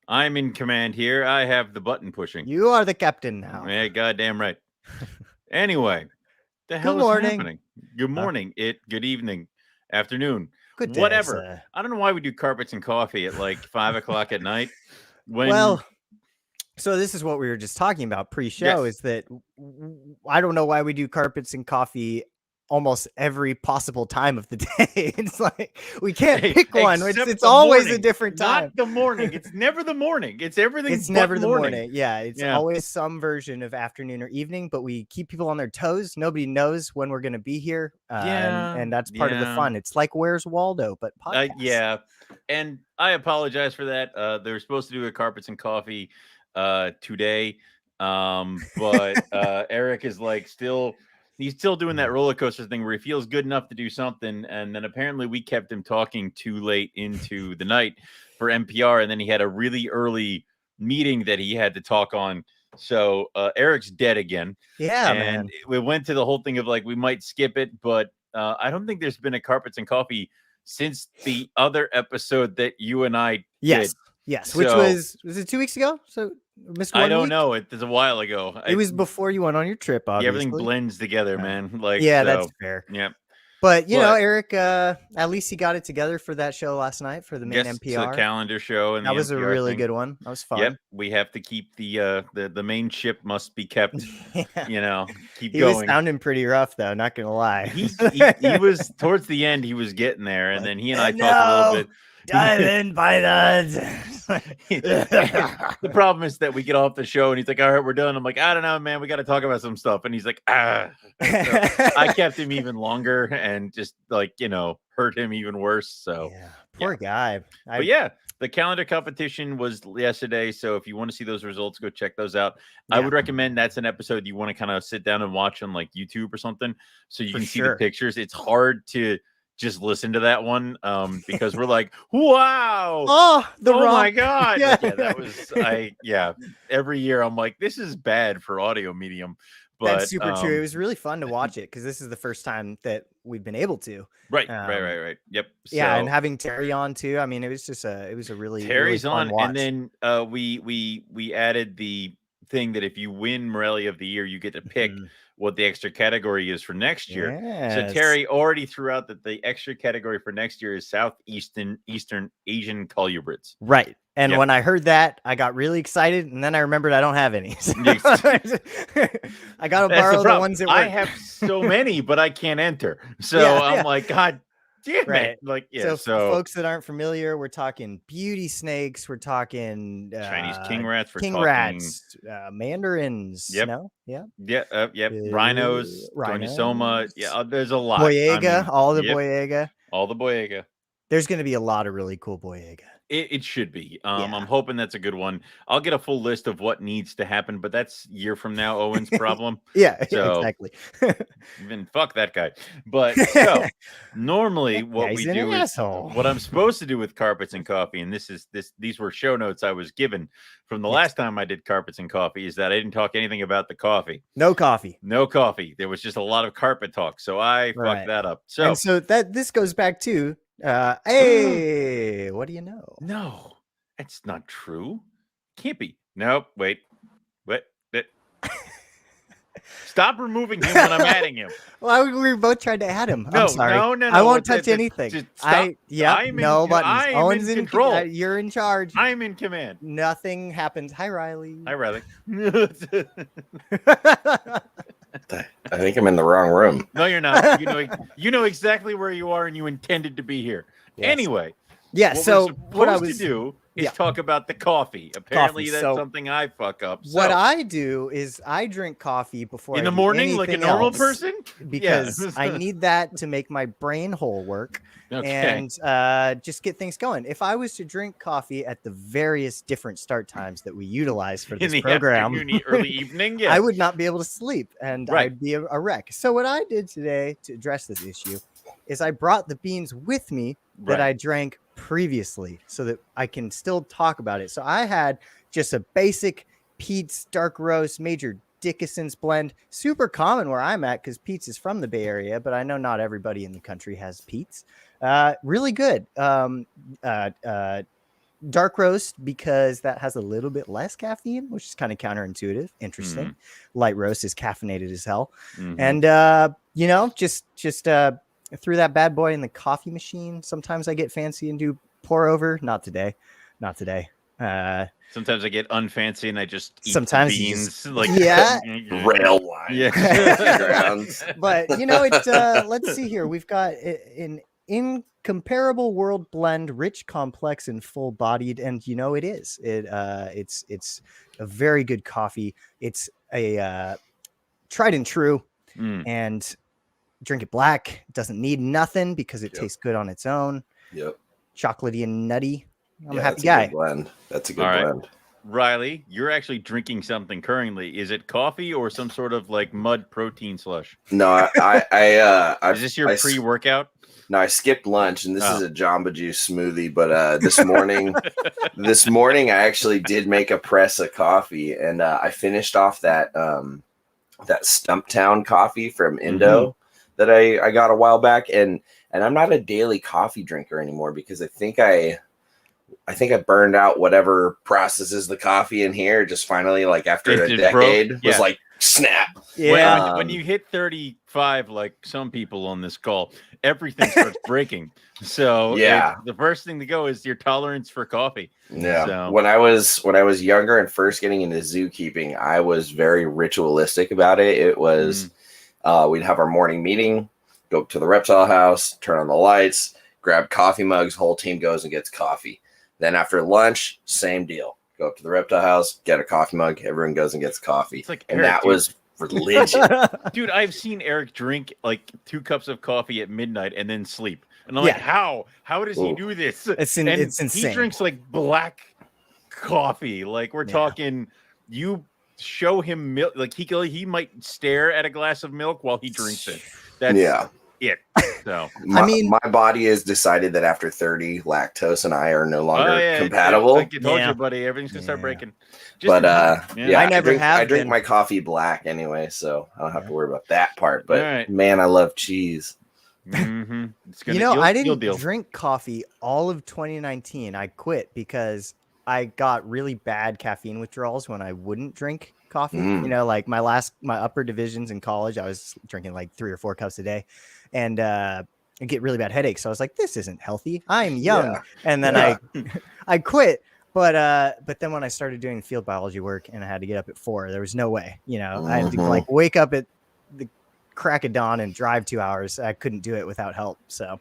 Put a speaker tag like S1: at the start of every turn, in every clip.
S1: I'm in command here. I have the button pushing.
S2: You are the captain now.
S1: Yeah, goddamn right. Anyway, the
S2: Good
S1: hell is
S2: morning.
S1: happening? Good
S2: Huh?
S1: morning, good evening, afternoon,
S2: Good day,
S1: whatever.
S2: sir.
S1: I don't know why we do carpets and coffee at like 5 o'clock at night. When
S2: Well, so this is what we were just talking about pre-show
S1: yes,
S2: is that I don't know why we do carpets and coffee almost every possible time of the day. It's like we can't pick one.
S1: except
S2: It's
S1: the
S2: always a
S1: morning,
S2: different
S1: not
S2: time.
S1: the morning. It's never the morning. It's everything
S2: It's
S1: but
S2: never the
S1: morning.
S2: morning. Yeah, it's
S1: Yeah,
S2: always some version of afternoon or evening, but we keep people on their toes. Nobody knows when we're going to be here.
S1: yeah,
S2: And that's part of the
S1: yeah.
S2: fun. It's like Where's Waldo, but podcast.
S1: Yeah, and I apologize for that. They were supposed to do a carpets and coffee today, but Eric is like he's still doing that roller coaster thing where he feels good enough to do something, and then apparently we kept him talking too late into the night for NPR, and then he had a really early meeting that he had to talk on. So Eric's dead again,
S2: Yeah,
S1: and
S2: man.
S1: we went to the whole thing of like we might skip it, but I don't think there's been a carpets and coffee since the other episode that you and I
S2: Yes.
S1: did.
S2: Yes. Which
S1: So
S2: was it 2 weeks ago? So missed
S1: I
S2: 1
S1: don't
S2: week.
S1: know. It was a while ago.
S2: It was before you went on your trip,
S1: Yeah, everything
S2: obviously.
S1: blends together, man. Like
S2: Yeah, that's
S1: so.
S2: fair.
S1: Yeah.
S2: But
S1: But
S2: Eric, at least he got it together for that show last night for the main
S1: yes, it's a
S2: NPR.
S1: calendar show and the
S2: That was a
S1: NPR
S2: really
S1: thing.
S2: good one. That was
S1: Yep,
S2: fun.
S1: we have to keep the main ship must be kept.
S2: Yeah.
S1: Keep
S2: He was
S1: going.
S2: sounding pretty rough though, not gonna lie.
S1: He was towards the end. He was getting there, and
S2: Like,
S1: then he and I talked a little
S2: no,
S1: bit.
S2: dive in by
S1: The problem is that we get off the show and he's like, all right, we're done. I'm like, I don't know, man. We got to talk about some stuff. And he's like, ah. So I kept him even longer and just like, hurt him even worse. So,
S2: yeah, poor guy.
S1: But yeah, the calendar competition was yesterday. So if you want to see those results, go check those out. I would recommend that's an episode you want to kind of sit down and watch on like YouTube or something so you can see the pictures. It's hard to just listen to that one because we're like, wow,
S2: oh
S1: my god,
S2: yeah.
S1: That was every year I'm like, this is bad for audio medium, but
S2: that's super true. It was really fun to watch it because this is the first time that we've been able to.
S1: Right. Yep.
S2: Yeah, and having Terry on too. I mean, it was a really
S1: Terry's
S2: really fun
S1: on,
S2: watch.
S1: and then we added the thing that if you win Morelli of the Year, you get to pick what the extra category is for next year. So Terry already threw out that the extra category for next year is Eastern Asian colubrids.
S2: Right. And when I heard that, I got really excited, and then I remembered I don't have any. So I got to borrow the ones that work.
S1: I have so many, but I can't enter. So I'm like, God damn it. Like,
S2: so for folks that aren't familiar, we're talking beauty snakes, we're talking
S1: Chinese king rats,
S2: rats, mandarins.
S1: Yep.
S2: No? Yeah.
S1: Yep. Rhinos, Gonisoma. Yeah, there's a lot.
S2: Boyega, all the Boyega.
S1: All the Boyega.
S2: There's going to be a lot of really cool Boyega.
S1: It should be. I'm hoping that's a good one. I'll get a full list of what needs to happen, but that's a year from now Owen's problem.
S2: Exactly.
S1: Even fuck that guy. But so normally what we do is what I'm supposed to do with carpets and coffee, and these were show notes I was given from the last time I did carpets and coffee, is that I didn't talk anything about the coffee.
S2: No coffee.
S1: There was just a lot of carpet talk. So I fucked that up. So
S2: this goes back to hey, what do you know?
S1: No, that's not true. Can't be. Nope. Wait. What? Stop removing him when I'm adding him.
S2: Well, we were both trying to add him.
S1: No,
S2: I'm sorry.
S1: No.
S2: I won't touch anything.
S1: Stop.
S2: No buttons. Owen's
S1: in control.
S2: You're in charge.
S1: I'm in command.
S2: Nothing happens. Hi, Riley.
S1: Hi, Riley.
S3: I think I'm in the wrong room.
S1: No, you're not. You know exactly where you are, and you intended to be here. Yes. Anyway.
S2: Yeah. So
S1: what I was to do is talk about the coffee. Apparently, that's something I fuck up. So.
S2: What I do is I drink coffee before
S1: in the morning, like a normal person,
S2: because I need that to make my brain hole work and just get things going. If I was to drink coffee at the various different start times that we utilize for this program,
S1: early evening,
S2: I would not be able to sleep and I'd be a wreck. So what I did today to address this issue is I brought the beans with me that I drank previously so that I can still talk about it. So I had just a basic Pete's dark roast Major Dickinson's blend, super common where I'm at because Pete's is from the Bay Area, but I know not everybody in the country has Pete's. Really good. dark roast because that has a little bit less caffeine, which is kind of counterintuitive. Interesting. Light roast is caffeinated as hell. And just threw that bad boy in the coffee machine. Sometimes I get fancy and do pour over. Not today.
S1: Sometimes I get unfancy and I just eat
S2: sometimes
S1: beans.
S3: Rail line.
S1: Yeah.
S2: But it's let's see here. We've got an incomparable world blend, rich, complex, and full-bodied, and it is. It's a very good coffee. It's a tried and true, and drink it black. It doesn't need nothing because it tastes good on its own.
S3: Yep.
S2: Chocolatey and nutty. I'm a happy
S3: that's
S2: guy.
S3: A good blend. That's a good blend.
S1: Riley, you're actually drinking something currently. Is it coffee or some sort of like mud protein slush?
S3: No,
S1: is this your pre-workout?
S3: No, I skipped lunch, and this is a Jamba Juice smoothie. But this morning, I actually did make a press of coffee, and I finished off that Stumptown coffee from Indo that I got a while back, and I'm not a daily coffee drinker anymore because I think I burned out whatever processes the coffee in here. Just finally, like after a decade, was like snap.
S2: Yeah.
S1: When you hit 35, like some people on this call, everything starts breaking. So the first thing to go is your tolerance for coffee.
S3: Yeah.
S1: So.
S3: When I was younger and first getting into zookeeping, I was very ritualistic about it. It was we'd have our morning meeting, go up to the reptile house, turn on the lights, grab coffee mugs, whole team goes and gets coffee. Then after lunch, same deal. Go up to the reptile house, get a coffee mug, everyone goes and gets coffee.
S1: It's like
S3: and Eric, that was religion.
S1: Dude, I've seen Eric drink like 2 cups of coffee at midnight and then sleep. And I'm like, how does he do this?
S2: It's insane.
S1: He drinks like black coffee. Like we're talking, you show him milk, like he might stare at a glass of milk while he drinks it. That's it. So
S3: my body has decided that after 30, lactose and I are no longer compatible.
S1: Like you told you, buddy, everything's gonna start breaking.
S3: I drink my coffee black anyway, so I don't have to worry about that part. But man, I love cheese.
S1: It's
S2: gonna, I didn't drink coffee all of 2019. I quit because I got really bad caffeine withdrawals when I wouldn't drink coffee. Like my upper divisions in college, I was drinking like 3 or 4 cups a day, and I get really bad headaches. So I was like, this isn't healthy. I'm young. And then I quit. But then when I started doing field biology work and I had to get up at 4, there was no way, I had to like wake up at the crack of dawn and drive 2 hours. I couldn't do it without help. So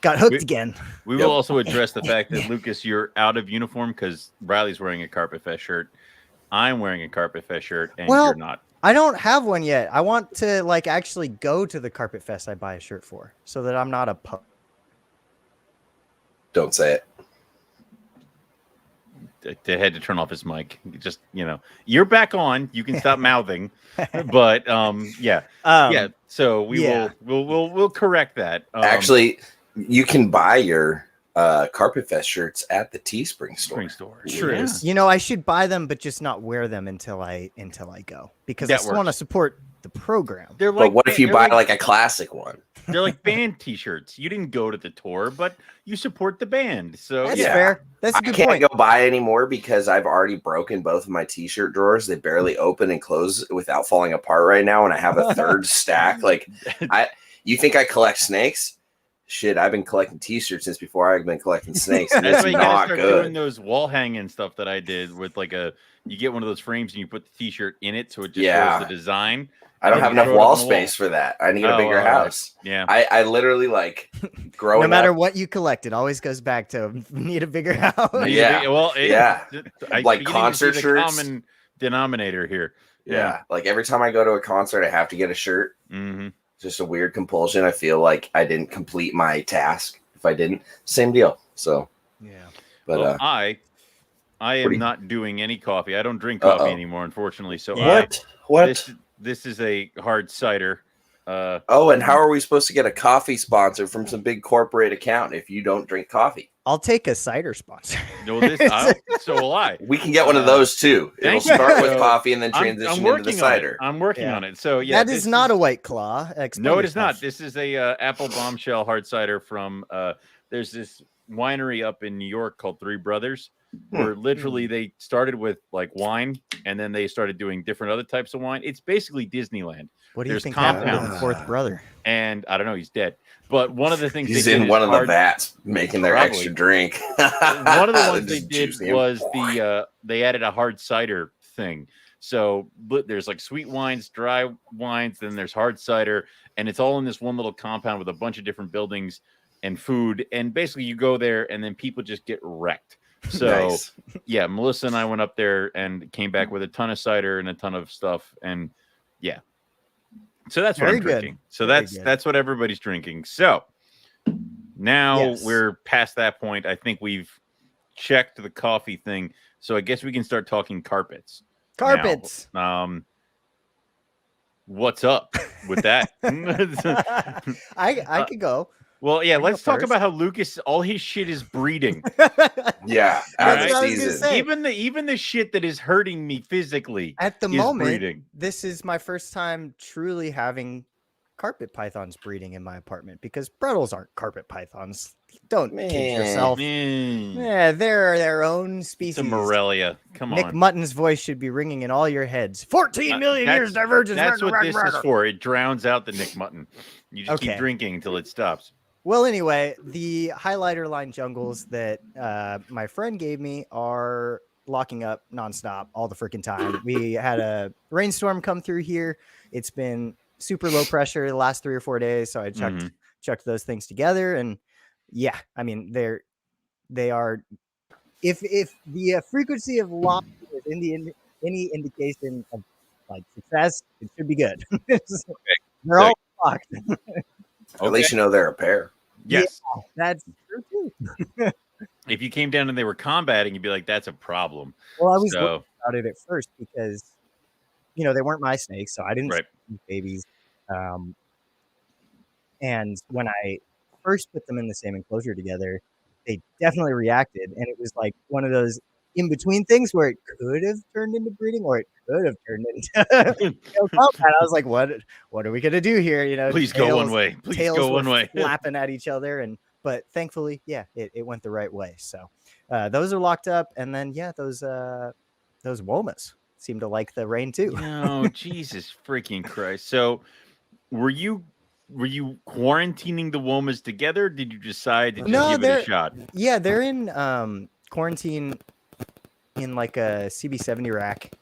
S2: got hooked again.
S1: We will also address the fact that Lucas, you're out of uniform because Riley's wearing a Carpet Fest shirt. I'm wearing a Carpet Fest shirt and you're not.
S2: I don't have one yet. I want to like actually go to the Carpet Fest I buy a shirt for so that I'm not a
S3: Don't say it.
S1: They had to turn off his mic. Just you're back on. You can stop mouthing, but So we'll correct that.
S3: Actually, you can buy your Carpet Fest shirts at the Teespring store.
S1: True.
S2: I should buy them, but just not wear them until I go because I still want to support the program.
S3: But what if you buy like a classic one?
S1: They're like band T-shirts. You didn't go to the tour, but you support the band. So
S2: that's fair. That's a good point.
S3: I can't go buy anymore because I've already broken both of my T-shirt drawers. They barely open and close without falling apart right now, and I have a third stack. Like, you think I collect snakes? Shit, I've been collecting T-shirts since before I've been collecting snakes. And
S1: that's
S3: it's
S1: why you
S3: not
S1: start
S3: good.
S1: doing those wall hanging stuff that I did with like you get one of those frames and you put the T-shirt in it, so it just shows the design.
S3: I don't have enough wall space for that. I need a bigger house.
S1: Yeah.
S3: I literally like growing
S2: no matter
S3: up,
S2: what you collect, it always goes back to need a bigger house.
S3: Like concert shirts.
S1: Common denominator here.
S3: Yeah. Like every time I go to a concert, I have to get a shirt.
S1: Mm-hmm.
S3: It's just a weird compulsion. I feel like I didn't complete my task. If I didn't, same deal. So but
S1: I am not doing any coffee. I don't drink coffee anymore, unfortunately. So
S3: what?
S1: This is a hard cider.
S3: And how are we supposed to get a coffee sponsor from some big corporate account if you don't drink coffee?
S2: I'll take a cider sponsor.
S1: No, so will I.
S3: We can get one of those too. It'll start with coffee and then transition into the cider.
S1: I'm working on it. So
S2: that is not a White Claw.
S1: No, it is not. This is a apple bombshell hard cider from. There's this winery up in New York called Three Brothers, where literally they started with like wine, and then they started doing different other types of wine. It's basically Disneyland.
S2: What do you
S1: There's
S2: think happened to the
S1: compounds.
S2: fourth brother?
S1: And I don't know, he's dead. But one of the things
S3: He's
S1: they did
S3: in
S1: is
S3: one of the
S1: hard-
S3: vats making their
S1: Probably.
S3: extra drink.
S1: One of the ones they
S3: Just
S1: did
S3: juice him.
S1: was they added a hard cider thing. So there's like sweet wines, dry wines, then there's hard cider, and it's all in this one little compound with a bunch of different buildings and food. And basically, you go there, and then people just get wrecked. So
S3: Nice.
S1: yeah, Melissa and I went up there and came back with a ton of cider and a ton of stuff, and yeah. So that's what
S2: Very
S1: I'm
S2: good.
S1: drinking. So
S2: Very good.
S1: that's what everybody's drinking. So now
S2: Yes.
S1: we're past that point. I think we've checked the coffee thing. So I guess we can start talking carpets.
S2: Carpets.
S1: Now, what's up with that?
S2: I could go.
S1: Well, yeah,
S2: go
S1: let's talk
S2: first.
S1: about how Lucas, all his shit is breeding.
S3: Yeah,
S2: That's
S3: out
S2: what
S3: of
S2: I was
S3: season.
S2: gonna say.
S1: Even the shit that is hurting me physically
S2: At the
S1: is
S2: moment,
S1: breeding.
S2: this is my first time truly having carpet pythons breeding in my apartment because Brettles aren't carpet pythons. Don't kid
S3: Man.
S2: yourself. Yeah, they're their own species.
S1: It's a Morelia. Come
S2: Nick
S1: on.
S2: Mutton's voice should be ringing in all your heads. 14 million years divergence.
S1: That's what this is for. It drowns out the Nick Mutton. You just keep
S2: Okay.
S1: drinking until it stops.
S2: Well, anyway, the highlighter line jungles that my friend gave me are locking up nonstop all the freaking time. We had a rainstorm come through here. It's been super low pressure the last 3 or 4 days, so I chucked those things together, and yeah, I mean they are. If the frequency of lock is any indication of like success, it should be good. They're all locked.
S3: At least you know they're a pair.
S1: Yes.
S2: Yeah, that's true too.
S1: If you came down and they were combating, you'd be like, that's a problem.
S2: Well, I was
S1: So-
S2: worried about it at first because, they weren't my snakes, so I didn't
S1: Right.
S2: see babies. And when I first put them in the same enclosure together, they definitely reacted, and it was like one of those in between things where it could have turned into breeding or it could have turned into combat. I was like, what are we gonna do here?
S1: Please go one way. Please
S2: tails
S1: go
S2: were
S1: one way.
S2: flapping at each other, but thankfully, yeah, it went the right way. So those are locked up, and then those womas seem to like the rain too.
S1: No, Jesus freaking Christ. So were you quarantining the womas together? Or did you decide to just give it a shot?
S2: Yeah, they're in quarantine in like a CB70 rack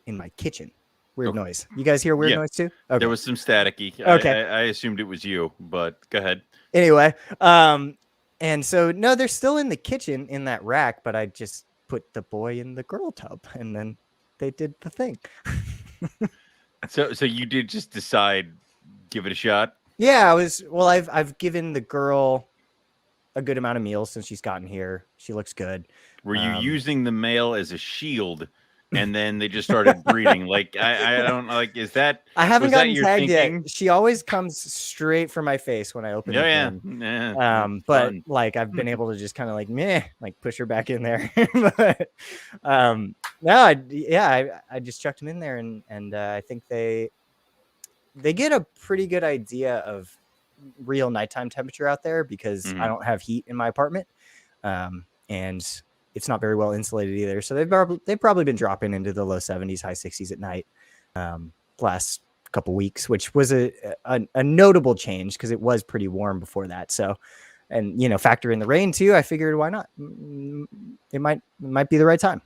S2: in my kitchen. Weird noise. You guys hear weird noise too? Okay.
S1: There was some staticky.
S2: Okay.
S1: I assumed it was you, but go ahead.
S2: Anyway, and so no, they're still in the kitchen in that rack, but I just put the boy in the girl tub, and then they did the thing.
S1: So you did just decide, give it a shot?
S2: Yeah, I've given the girl a good amount of meals since she's gotten here. She looks good.
S1: Were you using the male as a shield, and then they just started breeding? Like I don't like. Is that?
S2: I haven't
S1: was that
S2: gotten
S1: your
S2: tagged
S1: thinking?
S2: yet. She always comes straight for my face when I open the bin.
S1: Yeah.
S2: But
S1: Fun.
S2: like I've been able to just kind of like push her back in there. But no, I just chucked them in there, and I think they get a pretty good idea of real nighttime temperature out there because I don't have heat in my apartment, and it's not very well insulated either. So they've probably been dropping into the low 70s, high 60s at night last couple weeks, which was a notable change because it was pretty warm before that. So, and factor in the rain too. I figured why not? It might be the right time.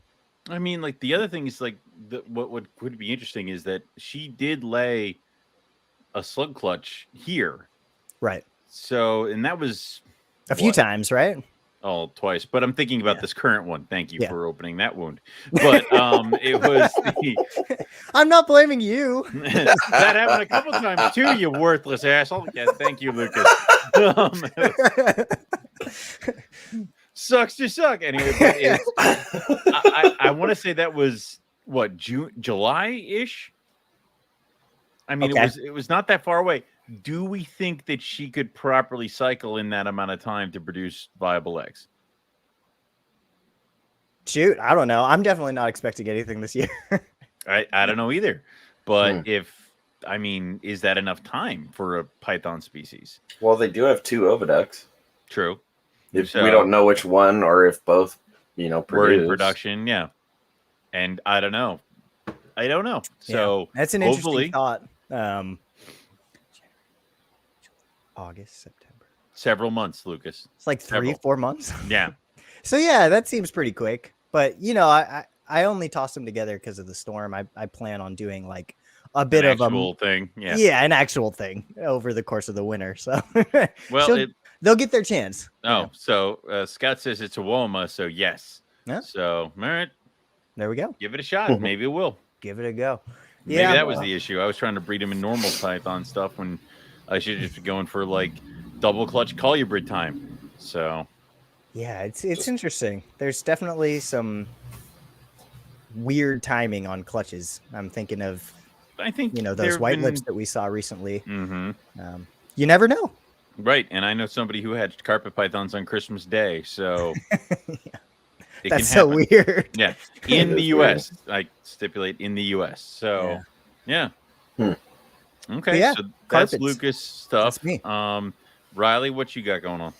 S1: I mean, like the other thing is like what would be interesting is that she did lay a slug clutch here,
S2: right?
S1: So, and that was
S2: a few times, right?
S1: Oh, twice. But I'm thinking about this current one. Thank you for opening that wound. But it was
S2: I'm not blaming you.
S1: That happened a couple times too, you worthless asshole. Yeah, thank you, Lucas. Sucks to suck. Anyway, but I want to say that was what, July-ish? I mean, it was not that far away. Do we think that she could properly cycle in that amount of time to produce viable eggs?
S2: Shoot, I don't know. I'm definitely not expecting anything this year.
S1: I don't know either. But is that enough time for a python species?
S3: Well, they do have 2 oviducts.
S1: True.
S3: If we don't know which one or if both,
S1: we're in production. Yeah. And I don't know. So
S2: that's an interesting thought. August, September.
S1: Several months, Lucas.
S2: It's like 3-4 months.
S1: Yeah.
S2: So yeah, that seems pretty quick. But I only tossed them together because of the storm. I plan on doing like a bit of
S1: a thing.
S2: Yeah, an actual thing over the course of the winter. So
S1: well,
S2: they'll get their chance.
S1: Oh, so Scott says it's a Woma, so yes.
S2: Yeah.
S1: So all right.
S2: There we go.
S1: Give it a shot. Maybe it will.
S2: Give it a go.
S1: Maybe that was the issue. I was trying to breed him in normal python stuff when I should just be going for like double clutch colubrid time. So
S2: yeah, it's interesting. There's definitely some weird timing on clutches. I'm thinking of those white lips that we saw recently.
S1: Mm-hmm.
S2: You never know.
S1: Right. And I know somebody who had carpet pythons on Christmas Day. So
S2: yeah. That's so weird.
S1: Yeah. In the US. I stipulate in the US. So yeah. Okay.
S2: Yeah,
S1: so that's Lucas stuff.
S2: That's me.
S1: Riley, what you got going on?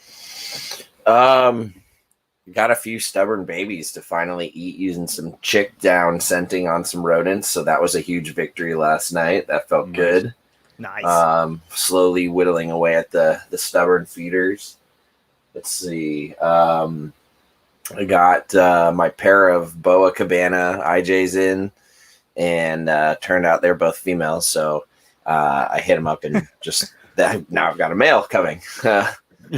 S3: Got a few stubborn babies to finally eat using some chick down scenting on some rodents. So that was a huge victory last night. That felt good.
S2: Nice.
S3: Slowly whittling away at the stubborn feeders. Let's see. I got my pair of boa cabana IJs in, and turned out they're both females. So I hit them up and just now I've got a male coming.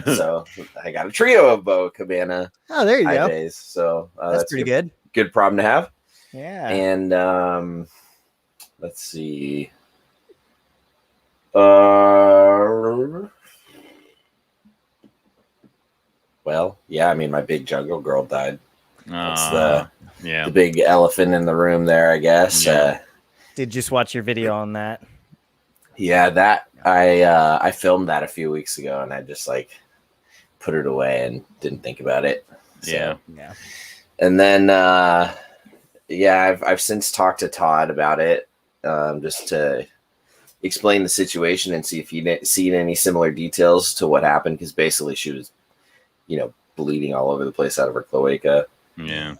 S3: So I got a trio of boa cabana.
S2: Oh, there you
S3: IJs.
S2: go.
S3: So
S2: that's pretty good.
S3: Good problem to have.
S2: Yeah.
S3: And let's see. Well, yeah, I mean, my big jungle girl died. That's the big elephant in the room there, I guess.
S2: Yeah. Did just watch your video on that.
S3: Yeah, that I filmed that a few weeks ago, and I just like put it away and didn't think about it. So,
S2: yeah.
S3: And then I've since talked to Todd about it, just to explain the situation and see if he'd seen any similar details to what happened, because basically she was, bleeding all over the place out of her cloaca.
S1: Yeah.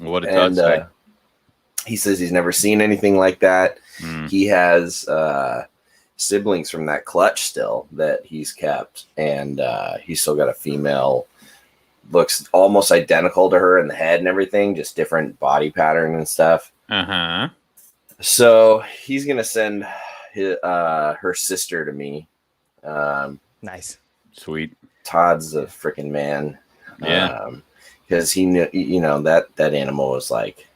S1: What did Todd say?
S3: He says he's never seen anything like that. He has siblings from that clutch still that he's kept, and he's still got a female, looks almost identical to her in the head and everything, just different body pattern and stuff.
S1: Uh-huh.
S3: So he's gonna send her sister to me.
S2: Nice.
S1: Sweet.
S3: Todd's a freaking man.
S1: Yeah.
S3: Because he knew, that animal was like,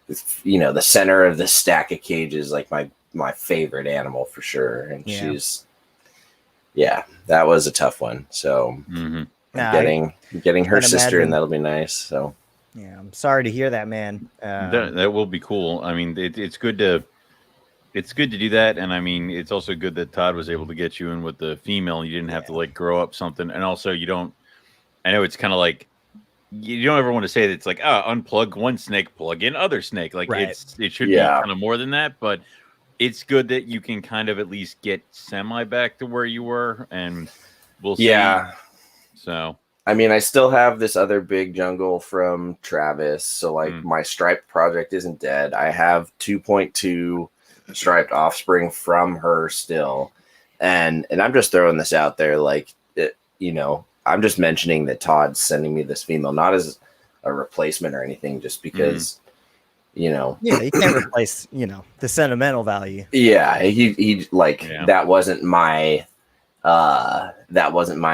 S3: the center of the stack of cages, like my favorite animal for sure. And that was a tough one. So getting her sister, and that'll be nice. So
S2: yeah, I'm sorry to hear that, man.
S1: That will be cool. I mean, it's good to do that, and I mean, it's also good that Todd was able to get you in with the female, and you didn't have to like grow up something. And also, you don't. I know it's kind of like you don't ever want to say that it's like unplug one snake, plug in other snake. Like it should be kind of more than that, but it's good that you can kind of at least get semi back to where you were, and we'll see.
S3: Yeah.
S1: So
S3: I mean, I still have this other big jungle from Travis, so like my striped project isn't dead. I have 2.2 striped offspring from her still, and I'm just throwing this out there, like I'm just mentioning that Todd's sending me this female, not as a replacement or anything, just because you
S2: can't replace the sentimental value.
S3: He that wasn't my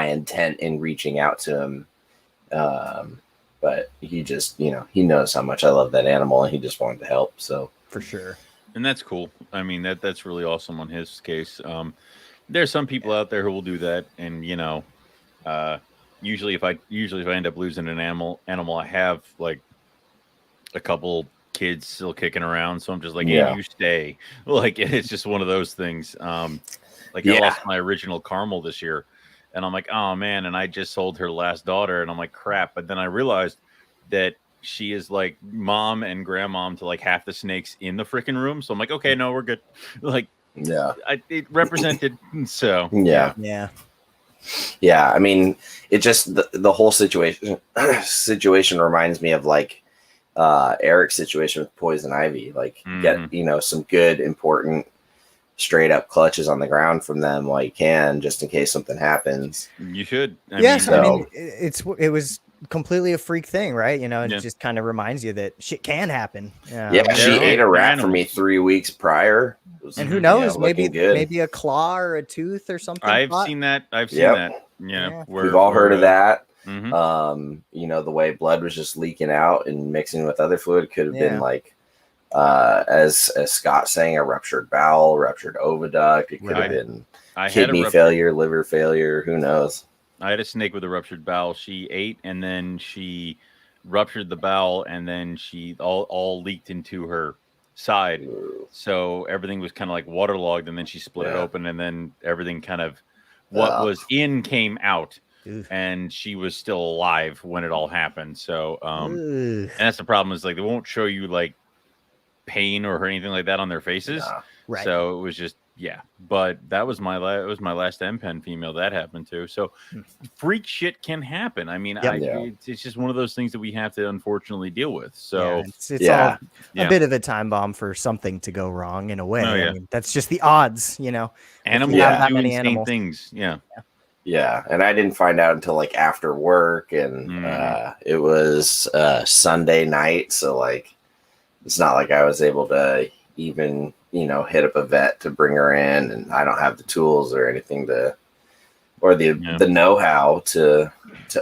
S3: intent in reaching out to him, but he just he knows how much I love that animal, and he just wanted to help. So
S2: for sure.
S1: And that's cool. I mean, that's really awesome on his case. There's some people out there who will do that, and usually if I end up losing an animal, I have like a couple kids still kicking around, so I'm just like, hey, you stay. Like, it's just one of those things. I lost my original Carmel this year, and I'm like, oh man, and I just sold her last daughter, and I'm like, crap. But then I realized that she is like mom and grandmom to like half the snakes in the freaking room. So I'm like, okay, no, we're good. Like, it represented. So
S3: yeah. Yeah, I mean, it just the whole situation reminds me of like Eric's situation with poison ivy. Like, get some good, important, straight up clutches on the ground from them while you can, just in case something happens.
S1: You should.
S2: I mean, it was completely a freak thing, right? It just kind of reminds you that shit can happen.
S3: Yeah, she ate a rat for me 3 weeks prior.
S2: And who knows, maybe a claw or a tooth or something.
S1: I've seen that. Yeah,
S3: we've all heard of that. The way blood was just leaking out and mixing with other fluid could have been like, as Scott saying, a ruptured bowel, ruptured oviduct. It could have been kidney failure, liver failure. Who knows?
S1: I had a snake with a ruptured bowel. She ate and then she ruptured the bowel, and then she all leaked into her side. So everything was kind of like waterlogged, and then she split it open, and then everything kind of what was in came out. And she was still alive when it all happened. So and that's the problem, is like they won't show you like pain or anything like that on their faces.
S2: Right.
S1: So it was just but that was my last M-Pen female that happened to. So freak shit can happen. I mean, it's just one of those things that we have to unfortunately deal with. So
S2: it's all a bit of a time bomb for something to go wrong in a way. I mean, that's just the odds,
S1: Animals do insane things.
S3: Yeah, and I didn't find out until like after work, and it was Sunday night, so like it's not like I was able to even hit up a vet to bring her in, and I don't have the tools or anything or the know-how to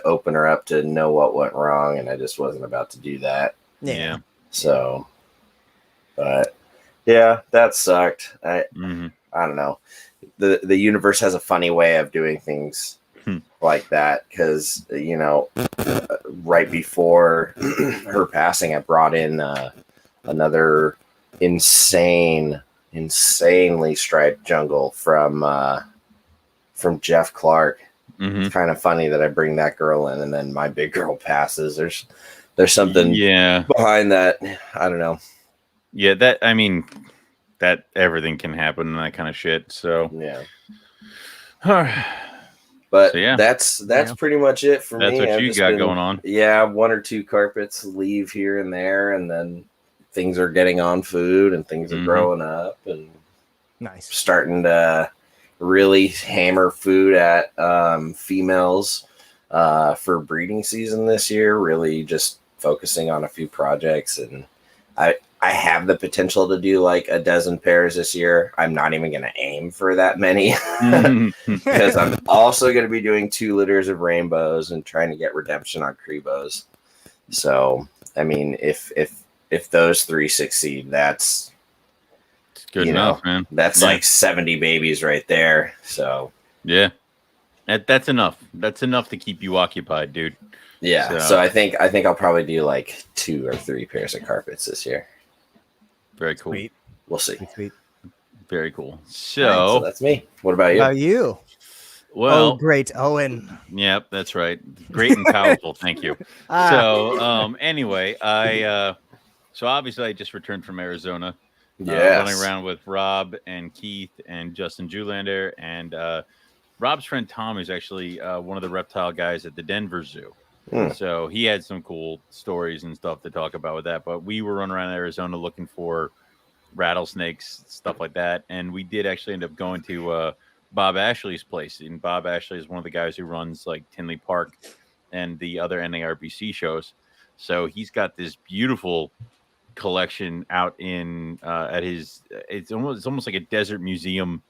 S3: open her up to know what went wrong, and I just wasn't about to do that. So, but yeah, that sucked. I don't know. The universe has a funny way of doing things like that, because right before her passing, I brought in another insanely striped jungle from Jeff Clark. It's kind of funny that I bring that girl in and then my big girl passes. There's something behind that. I don't know.
S1: Yeah, that everything can happen and that kind of shit. So
S3: but that's pretty much it for me.
S1: That's what you got going on.
S3: Yeah, 1 or 2 carpets leave here and there, and then things are getting on food and things are growing up and starting to really hammer food at females for breeding season this year. Really just focusing on a few projects, and I have the potential to do like a dozen pairs this year. I'm not even going to aim for that many because I'm also going to be doing 2 litters of rainbows and trying to get redemption on Crebos. So, I mean, if those 3 succeed, that's
S1: good enough, man.
S3: That's like 70 babies right there. So
S1: that's enough. That's enough to keep you occupied, dude.
S3: Yeah. So I think I'll probably do like 2 or 3 pairs of carpets this year.
S1: Very cool.
S2: Sweet.
S3: We'll see.
S2: Sweet.
S1: Very cool. So
S3: that's me. What about you?
S1: Well,
S2: great, Owen.
S1: Yep, that's right. Great and powerful. Thank you. So anyway, so obviously I just returned from Arizona. Running around with Rob and Keith and Justin Julander, and Rob's friend Tom is actually one of the reptile guys at the Denver Zoo. So he had some cool stories and stuff to talk about with that. But we were running around Arizona looking for rattlesnakes, stuff like that. And we did actually end up going to Bob Ashley's place. And Bob Ashley is one of the guys who runs like Tinley Park and the other NARBC shows. So he's got this beautiful collection out in at his it's almost like a desert museum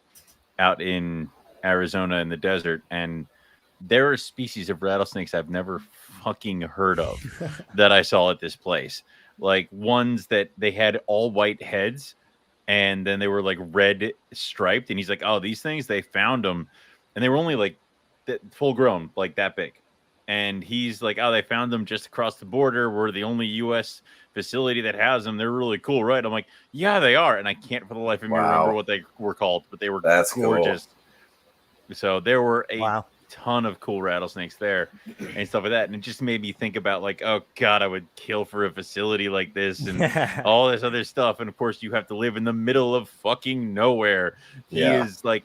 S1: out in Arizona in the desert, and there are species of rattlesnakes I've never fucking heard of that I saw at this place. Like ones that they had all white heads and then they were like red striped, and he's like, oh, these things, they found them and they were only like full grown, like that big. And he's like, oh, they found them just across the border. We're the only U.S. facility that has them. They're really cool, right? I'm like, yeah, they are. And I can't for the life of me remember what they were called, but they were gorgeous. Cool. So there were a ton of cool rattlesnakes there and stuff like that. And it just made me think about like, oh God, I would kill for a facility like this and all this other stuff. And of course you have to live in the middle of fucking nowhere. He is like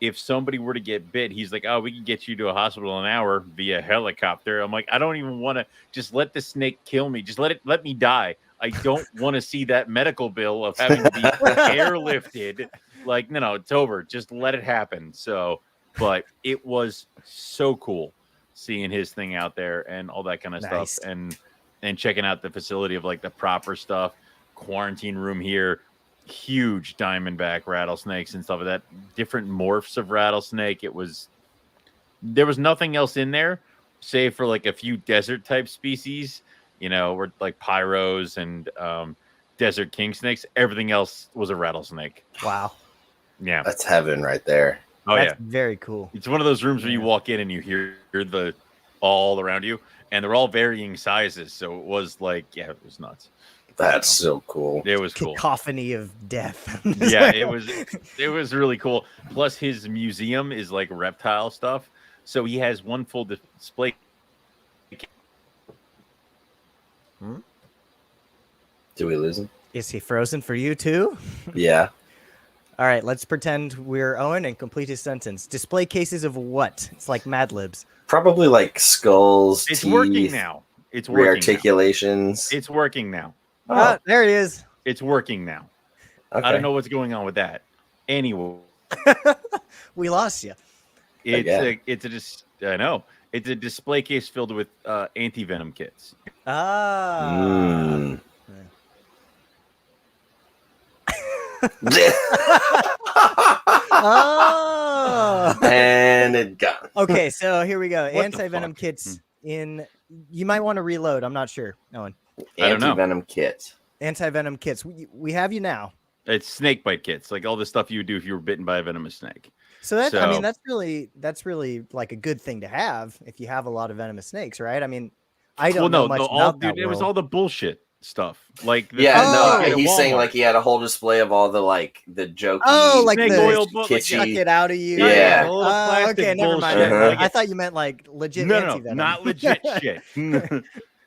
S1: if somebody were to get bit, he's like, oh, we can get you to a hospital in an hour via helicopter. I'm like, I don't even want to just let the snake kill me. Just let me die. I don't want to see that medical bill of having to be airlifted. Like, no, it's over. Just let it happen. So, but it was so cool seeing his thing out there and all that kind of stuff, and checking out the facility of like the proper stuff, quarantine room here, huge diamondback rattlesnakes and stuff like that, different morphs of rattlesnake. There was nothing else in there save for like a few desert type species, or like pyros and desert king snakes. Everything else was a rattlesnake.
S2: Wow.
S3: Yeah, that's heaven right there.
S1: Oh,
S2: that's very cool.
S1: It's one of those rooms where you walk in and you hear the all around you, and they're all varying sizes. So it was like, it was nuts.
S3: That's so cool.
S1: It was cool.
S2: Cacophony of death.
S1: Yeah, it was really cool. Plus, his museum is like reptile stuff. So he has one full display.
S3: Did we lose him?
S2: Is he frozen for you too?
S3: Yeah.
S2: All right, let's pretend we're Owen and complete his sentence. Display cases of what? It's like Mad Libs.
S3: Probably like skulls,
S1: It's
S3: teeth,
S1: working now. It's working
S3: rearticulations.
S1: now. It's working now.
S2: Oh, there he is.
S1: It's working now.
S3: Okay.
S1: I don't know what's going on with that. Anyway,
S2: we lost you.
S1: I know. It's a display case filled with anti-venom kits.
S2: Ah. Oh.
S3: And it gone.
S2: Okay, so here we go.
S1: What the
S2: Anti-venom
S1: fuck?
S2: kits in. You might want to reload. I'm not sure. Owen.
S1: I don't know.
S3: Anti-venom kit.
S2: Anti-venom kits. We have you now.
S1: It's snake bite kits, like all the stuff you would do if you were bitten by a venomous snake.
S2: So that's really like a good thing to have if you have a lot of venomous snakes, right? I mean, I don't know much about that
S1: it was
S2: world.
S1: all the bullshit stuff. Like
S3: he's saying like he had a whole display of all the like the jokey,
S2: like
S1: snake
S2: the
S1: oil book,
S3: kitschy.
S2: Suck it out of you.
S3: Yeah.
S1: all the plastic
S2: Okay, never mind.
S1: bullshit.
S3: Uh-huh.
S2: I thought you meant like legit
S1: No,
S2: anti-venom.
S1: not legit shit.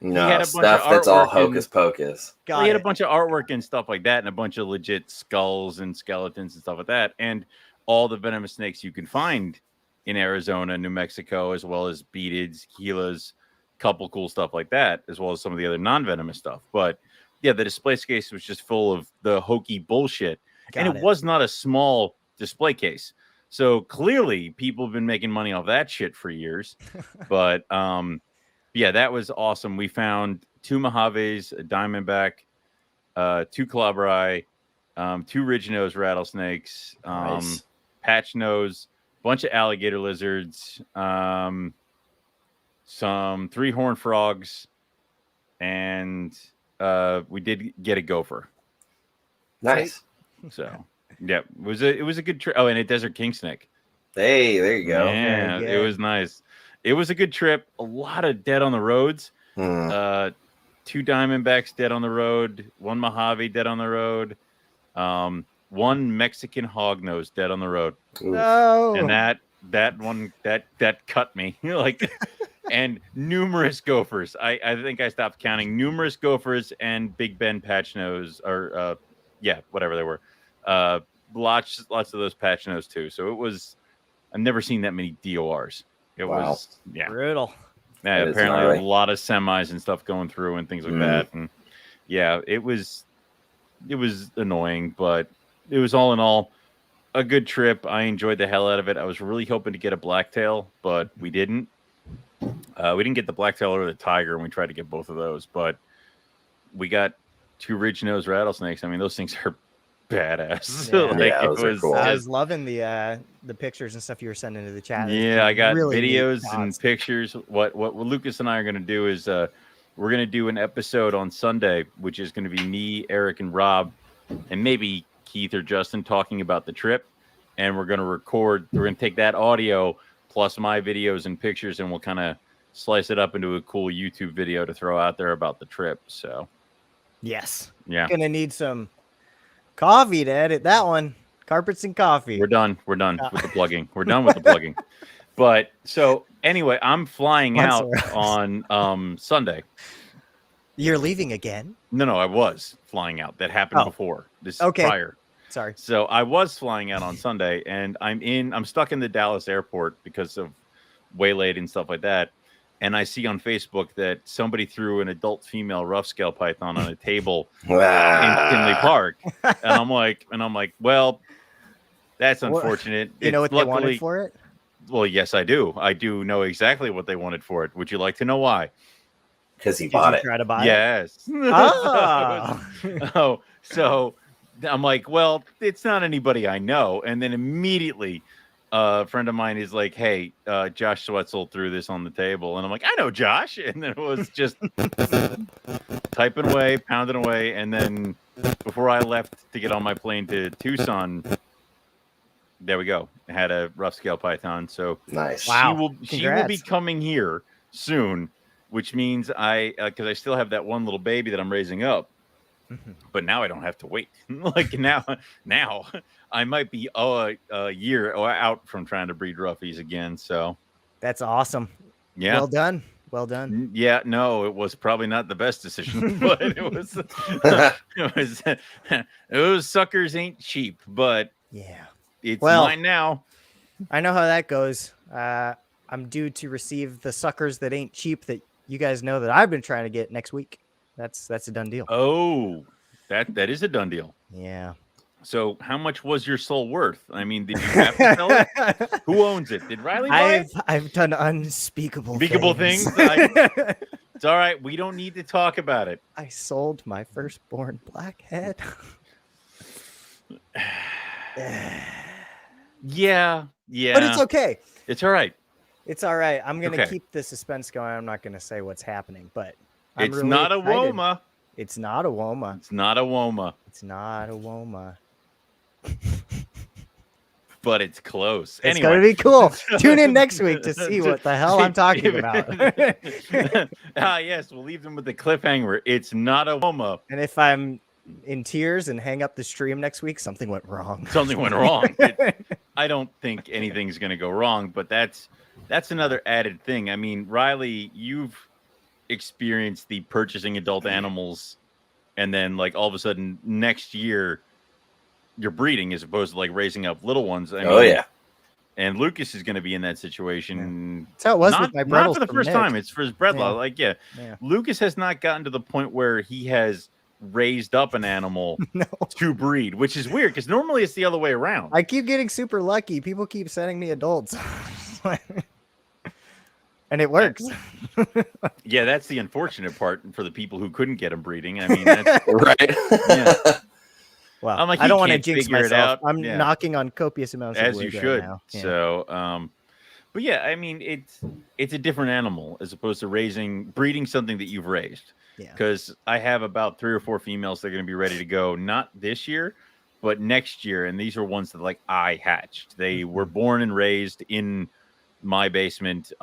S3: No,
S1: had a bunch
S3: stuff
S1: of
S3: that's all
S1: artwork
S3: hocus pocus.
S1: He had a bunch of artwork and stuff like that, and a bunch of legit skulls and skeletons and stuff like that, and all the venomous snakes you can find in Arizona, New Mexico, as well as beetles, Gilas, couple cool stuff like that, as well as some of the other non-venomous stuff. But yeah, the display case was just full of the hokey bullshit, and it was not a small display case. So clearly, people have been making money off that shit for years. But yeah, that was awesome. We found 2 Mojaves, a diamondback, 2 Calabri, 2 ridge-nose rattlesnakes,
S3: Nice.
S1: patch nose, bunch of alligator lizards, some 3 horned frogs, and we did get a gopher.
S3: Nice.
S1: So yeah, it was a good trip. Oh, and a desert king snake.
S3: Hey, there you go.
S1: Yeah, it was nice. It was a good trip. A lot of dead on the roads. 2 diamondbacks dead on the road. 1 Mojave dead on the road. 1 Mexican hognose dead on the road.
S2: No.
S1: And that one that cut me like. And numerous gophers. I think I stopped counting. Numerous gophers and Big Ben patch nose, or whatever they were. Lots of those patch nose too. So it was. I've never seen that many DORs. It was
S2: brutal.
S1: Yeah, apparently a lot of semis and stuff going through and things like that. And yeah, it was annoying, but it was all in all a good trip. I enjoyed the hell out of it. I was really hoping to get a blacktail, but we didn't. We didn't get the blacktail or the tiger, and we tried to get both of those, but we got 2 ridge-nosed rattlesnakes. I mean, those things are badass.
S2: Yeah.
S3: Those are cool.
S2: I was loving the pictures and stuff you were sending to the chat.
S1: Yeah, I got
S2: really
S1: videos and pictures. What Lucas and I are going to do is we're going to do an episode on Sunday, which is going to be me, Eric, and Rob, and maybe Keith or Justin talking about the trip. And we're going to record. We're going to take that audio plus my videos and pictures, and we'll kind of slice it up into a cool YouTube video to throw out there about the trip. So,
S2: yes,
S1: yeah,
S2: gonna need some coffee to edit that one. Carpets and coffee.
S1: We're done with the plugging. We're done with the plugging. But so anyway, I'm flying out on Sunday.
S2: You're leaving again?
S1: No, I was flying out. That happened before. This prior.
S2: Sorry.
S1: So I was flying out on Sunday, and I'm stuck in the Dallas airport because of waylaid and stuff like that. And I see on Facebook that somebody threw an adult female rough scale python on a table in Tinley Park, and I'm like, well, that's unfortunate.
S2: You know what they wanted for it?
S1: Well, yes, I do. I do know exactly what they wanted for it. Would you like to know why?
S3: Because he bought it.
S2: Try to buy
S1: yes.
S2: it? Oh.
S1: So I'm like, well, it's not anybody I know. And then immediately a friend of mine is like, hey, Josh Swetzel threw this on the table. And I'm like, I know Josh. And then it was just typing away, pounding away. And then before I left to get on my plane to Tucson, there we go. I had a rough scale python. So
S3: nice.
S2: Wow.
S1: She will be coming here soon, which means because I still have that one little baby that I'm raising up. But now I don't have to wait. Like now I might be a year out from trying to breed roughies again. So
S2: that's awesome.
S1: Yeah.
S2: Well done.
S1: Yeah, no, it was probably not the best decision, but those suckers ain't cheap, but
S2: yeah,
S1: it's mine now.
S2: I know how that goes. I'm due to receive the suckers that ain't cheap that you guys know that I've been trying to get next week. That's a done deal.
S1: Oh, that is a done deal.
S2: Yeah.
S1: So how much was your soul worth? I mean, did you have to sell it? Who owns it? Did Riley buy it?
S2: I've done unspeakable things.
S1: It's all right. We don't need to talk about it.
S2: I sold my firstborn blackhead.
S1: Yeah.
S2: But it's okay.
S1: It's all right.
S2: It's all right. I'm going to keep the suspense going. I'm not going to say what's happening, but
S1: it's really not excited. A Woma.
S2: It's not a Woma.
S1: It's not a Woma.
S2: It's not a Woma.
S1: But it's close.
S2: It's going to be cool. Tune in next week to see what the hell I'm talking about.
S1: Yes, we'll leave them with the cliffhanger. It's not a Woma.
S2: And if I'm in tears and hang up the stream next week, something went wrong.
S1: Something went wrong. I don't think anything's going to go wrong, but that's another added thing. I mean, Riley, you've experienced the purchasing adult animals, and then like all of a sudden next year you're breeding as opposed to like raising up little ones. I mean,
S3: yeah.
S1: And Lucas is going to be in that situation.
S2: Yeah. That's how it was with my Brettles.
S1: Not for the first time. It's for his Bredlaw.
S2: Yeah.
S1: Yeah. Lucas has not gotten to the point where he has raised up an animal to breed, which is weird because normally it's the other way around.
S2: I keep getting super lucky. People keep sending me adults. And it works.
S1: Yeah, that's the unfortunate part for the people who couldn't get them breeding. I mean, that's
S3: right.
S1: Yeah.
S2: Well, I'm like, I don't want to jinx myself. I'm knocking on copious amounts of wood
S1: as you should.
S2: Right now. Yeah.
S1: So, but yeah, I mean, it's a different animal as opposed to breeding something that you've raised.
S2: Yeah.
S1: Because I have about 3 or 4 females that are going to be ready to go, not this year, but next year. And these are ones that like I hatched. They were born and raised in my basement,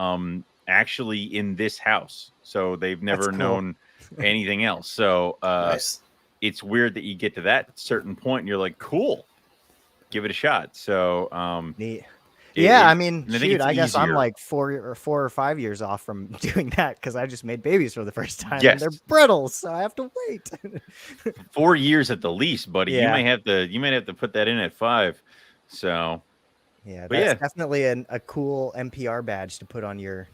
S1: actually in this house. So they've never known anything else. So
S3: nice.
S1: It's weird that you get to that certain point and you're like, cool, give it a shot. So
S2: I mean, shoot, I guess
S1: easier.
S2: I'm like 4 or 5 years off from doing that because I just made babies for the first time.
S1: Yes.
S2: And they're brittle, so I have to wait.
S1: 4 years at the least, buddy.
S2: Yeah.
S1: You might have to put that in at 5. So
S2: yeah, that's definitely a cool NPR badge to put on your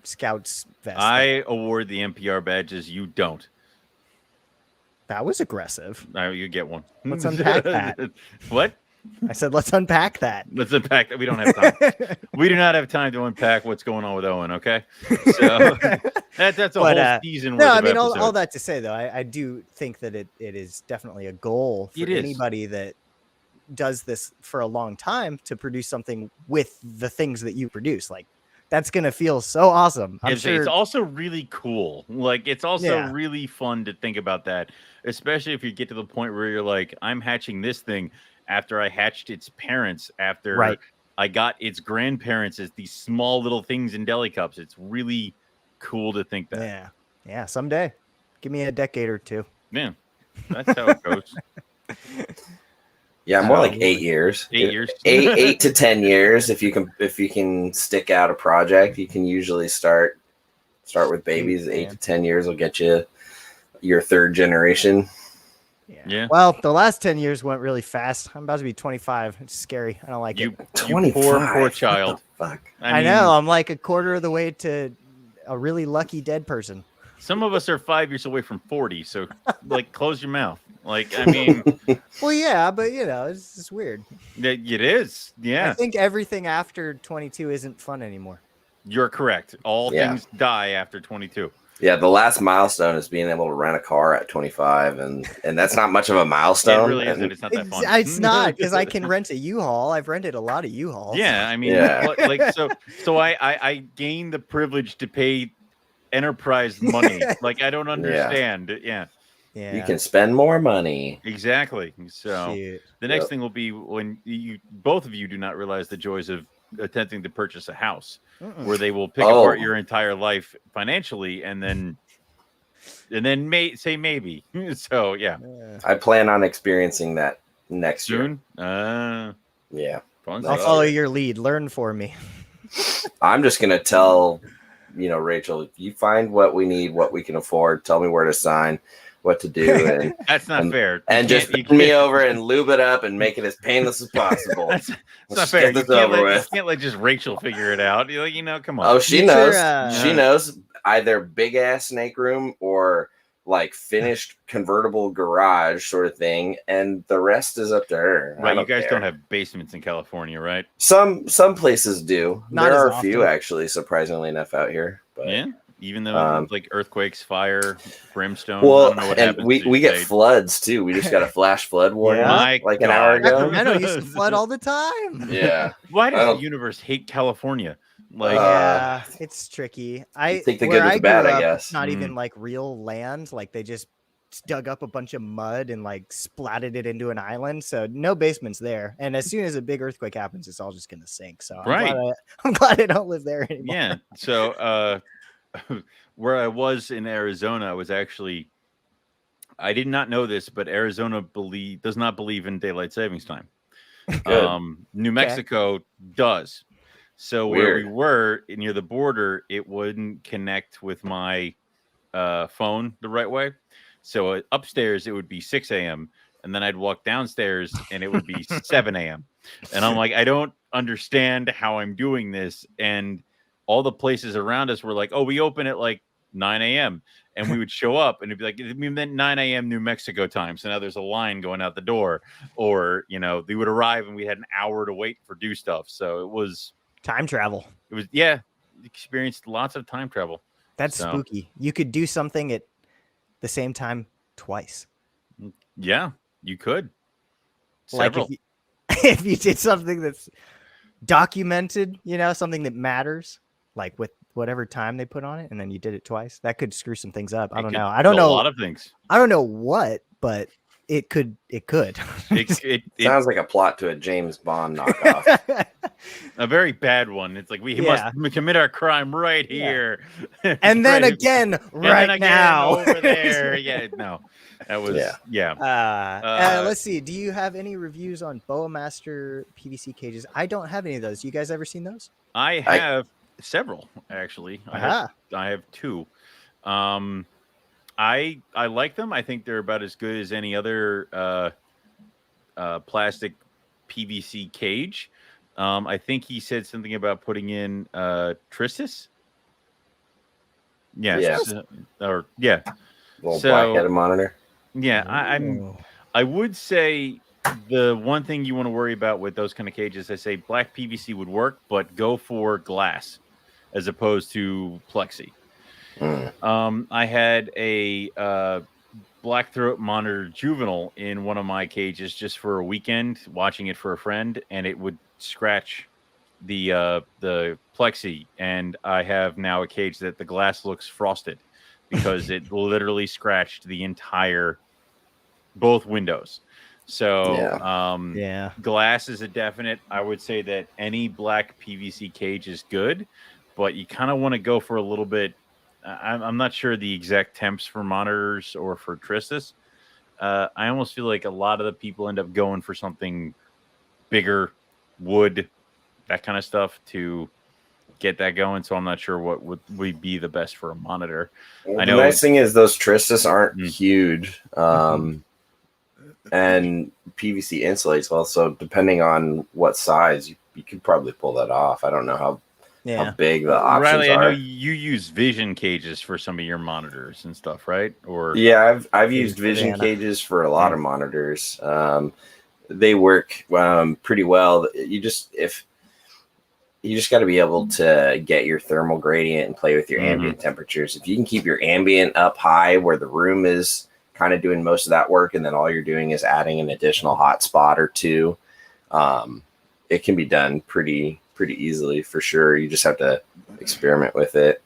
S2: Scouts vest.
S1: I award the NPR badges. You don't.
S2: That was aggressive.
S1: You get one.
S2: Let's unpack that.
S1: What?
S2: I said, let's unpack that.
S1: Let's unpack that. We don't have time. We do not have time to unpack what's going on with Owen. Okay. So that's a whole season.
S2: No, I mean, all that to say, though, I do think that it is definitely a goal for anybody that does this for a long time to produce something with the things that you produce. Like, that's going to feel so awesome. I'm sure
S1: it's also really cool. Like, it's also really fun to think about that, especially if you get to the point where you're like, I'm hatching this thing after I hatched its parents, after I got its grandparents as these small little things in deli cups. It's really cool to think that.
S2: Yeah. Someday, give me a decade or 2.
S1: Yeah, that's how it goes.
S3: Yeah, more like 8 years.
S1: 8 years.
S3: 8 to 10 years. If you can stick out a project, you can usually start with babies. 8 to 10 years will get you your 3rd generation.
S1: Yeah.
S2: Well, the last 10 years went really fast. I'm about to be 25. It's scary. I don't like it.
S3: 25.
S1: Poor child.
S3: Fuck.
S2: I know. I'm like a quarter of the way to a really lucky dead person.
S1: Some of us are 5 years away from 40, so like close your mouth. Like, I mean,
S2: well, yeah, but it's weird.
S1: It is. Yeah.
S2: I think everything after 22 isn't fun anymore.
S1: You're correct. All things die after 22.
S3: Yeah, the last milestone is being able to rent a car at 25, and that's not much of a milestone.
S1: It really isn't. It's not that fun.
S2: It's not, because I can rent a U-Haul. I've rented a lot of U-Hauls.
S1: Yeah, I mean, like so I gained the privilege to pay enterprise money. Like, I don't understand. Yeah.
S3: You can spend more money.
S1: Exactly. So
S2: Shoot.
S1: the next thing will be when both of you do not realize the joys of attempting to purchase a house, where they will pick apart your entire life financially and then say maybe. So yeah.
S3: I plan on experiencing that next
S1: year.
S3: Yeah.
S1: I'll
S2: follow your lead. Learn for me.
S3: I'm just gonna tell, Rachel, you find what we need, what we can afford, tell me where to sign, what to do, and
S1: that's not fair.
S3: And just bend me over and lube it up and make it as painless as possible.
S1: That's not fair. You can't let just Rachel figure it out. Come on.
S3: Oh, she knows. She knows either big ass snake room or like finished convertible garage sort of thing, and the rest is up to her.
S1: Right, you guys don't have basements in California, right?
S3: Some places do. There are a few, actually, surprisingly enough, out here. But
S1: yeah. Even though like earthquakes, fire, brimstone.
S3: Well,
S1: I don't know what happens.
S3: We get floods too. We just got a flash flood warning like an hour ago.
S2: Sacramento used to flood all the time.
S3: Yeah.
S1: Why does the universe hate California? Like,
S2: yeah, it's tricky. I
S3: think the good with the bad, I guess.
S2: It's not even like real land. Like they just dug up a bunch of mud and like splatted it into an island. So no basements there. And as soon as a big earthquake happens, it's all just gonna sink. So I'm glad I don't live there anymore.
S1: Yeah. So where I was in Arizona, I was actually, I did not know this, but Arizona does not believe in daylight savings time. New Mexico does. So where we were near the border, it wouldn't connect with my phone the right way. So upstairs, it would be 6 a.m. And then I'd walk downstairs and it would be 7 a.m. And I'm like, I don't understand how I'm doing this. And all the places around us were like, oh, we open at like 9 a.m. And we would show up and it'd be like, it meant 9 a.m. New Mexico time. So now there's a line going out the door. Or, they would arrive and we had an hour to wait for do stuff. So it was
S2: time travel.
S1: It was, experienced lots of time travel.
S2: That's spooky. You could do something at the same time twice.
S1: Yeah, you could.
S2: Several. Like if you did something that's documented, something that matters, like with whatever time they put on it, and then you did it twice, that could screw some things up. I don't know. I don't know
S1: a lot of things.
S2: I don't know what, but it could. It
S3: sounds like a plot to a James Bond knockoff.
S1: A very bad one. It's like we must commit our crime right here,
S2: and then again now
S1: over there. Yeah, no, that was
S2: let's see. Do you have any reviews on Boa Master PVC cages? I don't have any of those. You guys ever seen those?
S1: I have several actually. I have two. I like them. I think they're about as good as any other plastic PVC cage. I think he said something about putting in Tristis.
S3: Yes.
S1: Little
S3: black-headed monitor.
S1: Yeah, I would say the one thing you want to worry about with those kind of cages, I say black PVC would work, but go for glass as opposed to plexi. I had a black throat monitor juvenile in one of my cages just for a weekend, watching it for a friend, and it would scratch the plexi. And I have now a cage that the glass looks frosted because it literally scratched the entire both windows. So glass is a definite. I would say that any black PVC cage is good, but you kind of want to go for a little bit. I'm not sure the exact temps for monitors or for Tristis. I almost feel like a lot of the people end up going for something bigger, wood, that kind of stuff to get that going. So I'm not sure what would be the best for a monitor.
S3: Well, I know the nice thing is those Tristis aren't huge. and PVC insulates well. So depending on what size, you could probably pull that off. I don't know how big the options
S1: Riley,
S3: are.
S1: I know you use vision cages for some of your monitors and stuff, right? Or
S3: yeah, I've used vision cages for a lot of monitors. They work pretty well. You just got to be able to get your thermal gradient and play with your ambient temperatures. If you can keep your ambient up high where the room is kind of doing most of that work, and then all you're doing is adding an additional hot spot or two, it can be done pretty easily for sure. You just have to experiment with it.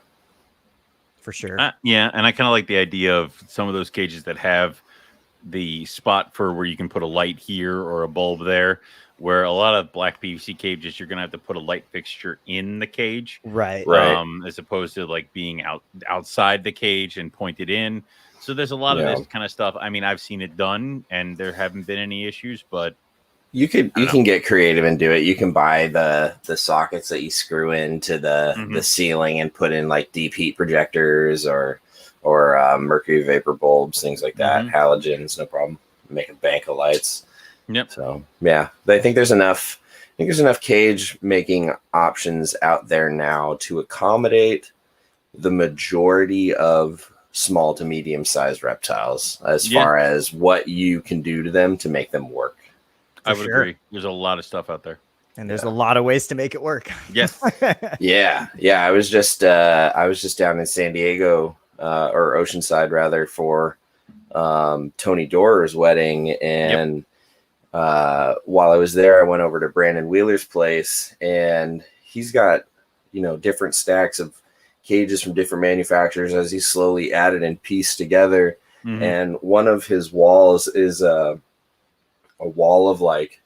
S2: For sure.
S1: Yeah, and I kind of like the idea of some of those cages that have the spot for where you can put a light here or a bulb there, where a lot of black PVC cages, you're going to have to put a light fixture in the cage.
S2: Right.
S1: As opposed to like being outside the cage and pointed in. So there's a lot of this kind of stuff. I mean, I've seen it done and there haven't been any issues, but
S3: you can get creative and do it. You can buy the sockets that you screw into the ceiling and put in like deep heat projectors or mercury vapor bulbs, things like that. Halogens, no problem. Make a bank of lights.
S1: Yep.
S3: So yeah, I think there's enough cage making options out there now to accommodate the majority of small to medium sized reptiles as far as what you can do to them to make them work.
S1: I would agree. There's a lot of stuff out there.
S2: And there's a lot of ways to make it work.
S1: Yes.
S3: Yeah. I was just down in San Diego or Oceanside rather for Tony Dorer's wedding, and while I was there, I went over to Brandon Wheeler's place, and he's got different stacks of cages from different manufacturers as he slowly added and pieced together. And one of his walls is a wall of like,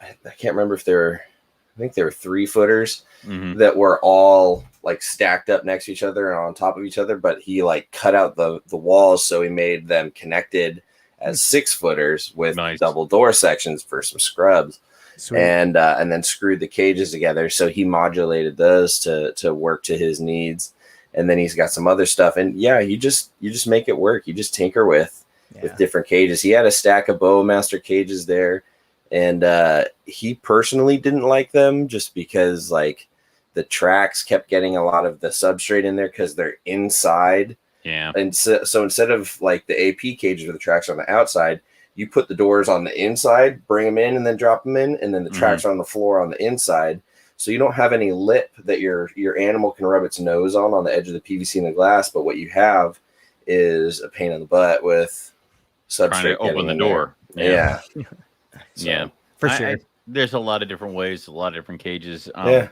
S3: I can't remember if I think they were 3-footers that were all like stacked up next to each other and on top of each other, but he like cut out the walls, so he made them connected as 6-footers with double door sections for some scrubs. Sweet. And then screwed the cages together, so he modulated those to work to his needs. And then he's got some other stuff, and you just make it work. You just tinker with different cages. He had a stack of Bowmaster cages there, and he personally didn't like them just because like the tracks kept getting a lot of the substrate in there because they're inside.
S1: Yeah.
S3: And so instead of like the AP cages where the tracks are on the outside, you put the doors on the inside, bring them in, and then drop them in, and then the tracks are on the floor on the inside. So you don't have any lip that your animal can rub its nose on the edge of the PVC and the glass, but what you have is a pain in the butt with substrate.
S1: Trying to open the door.
S3: Yeah.
S1: So,
S2: for sure.
S1: There's a lot of different ways, a lot of different cages. I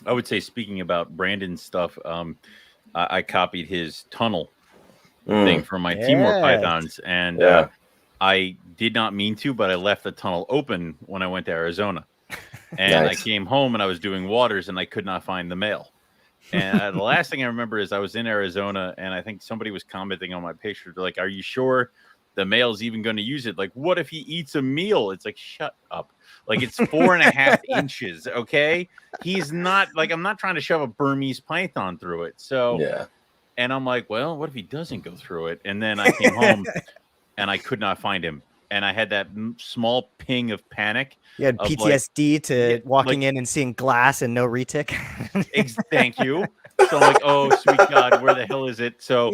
S1: would say, speaking about Brandon's stuff, I copied his tunnel thing for my Timor pythons, and I did not mean to, but I left the tunnel open when I went to Arizona. And I came home and I was doing waters and I could not find the male. And the last thing I remember is I was in Arizona and I think somebody was commenting on my picture. They're like, "Are you sure the male's even going to use it? Like, what if he eats a meal?" It's like, shut up. Like, it's 4.5 inches. Okay. He's not like, I'm not trying to shove a Burmese python through it. So, and I'm like, well, what if he doesn't go through it? And then I came home and I could not find him. And I had that small ping of panic.
S2: You had PTSD to walking in and seeing glass and no retic.
S1: Thank you. So I'm like, oh, sweet God, where the hell is it? So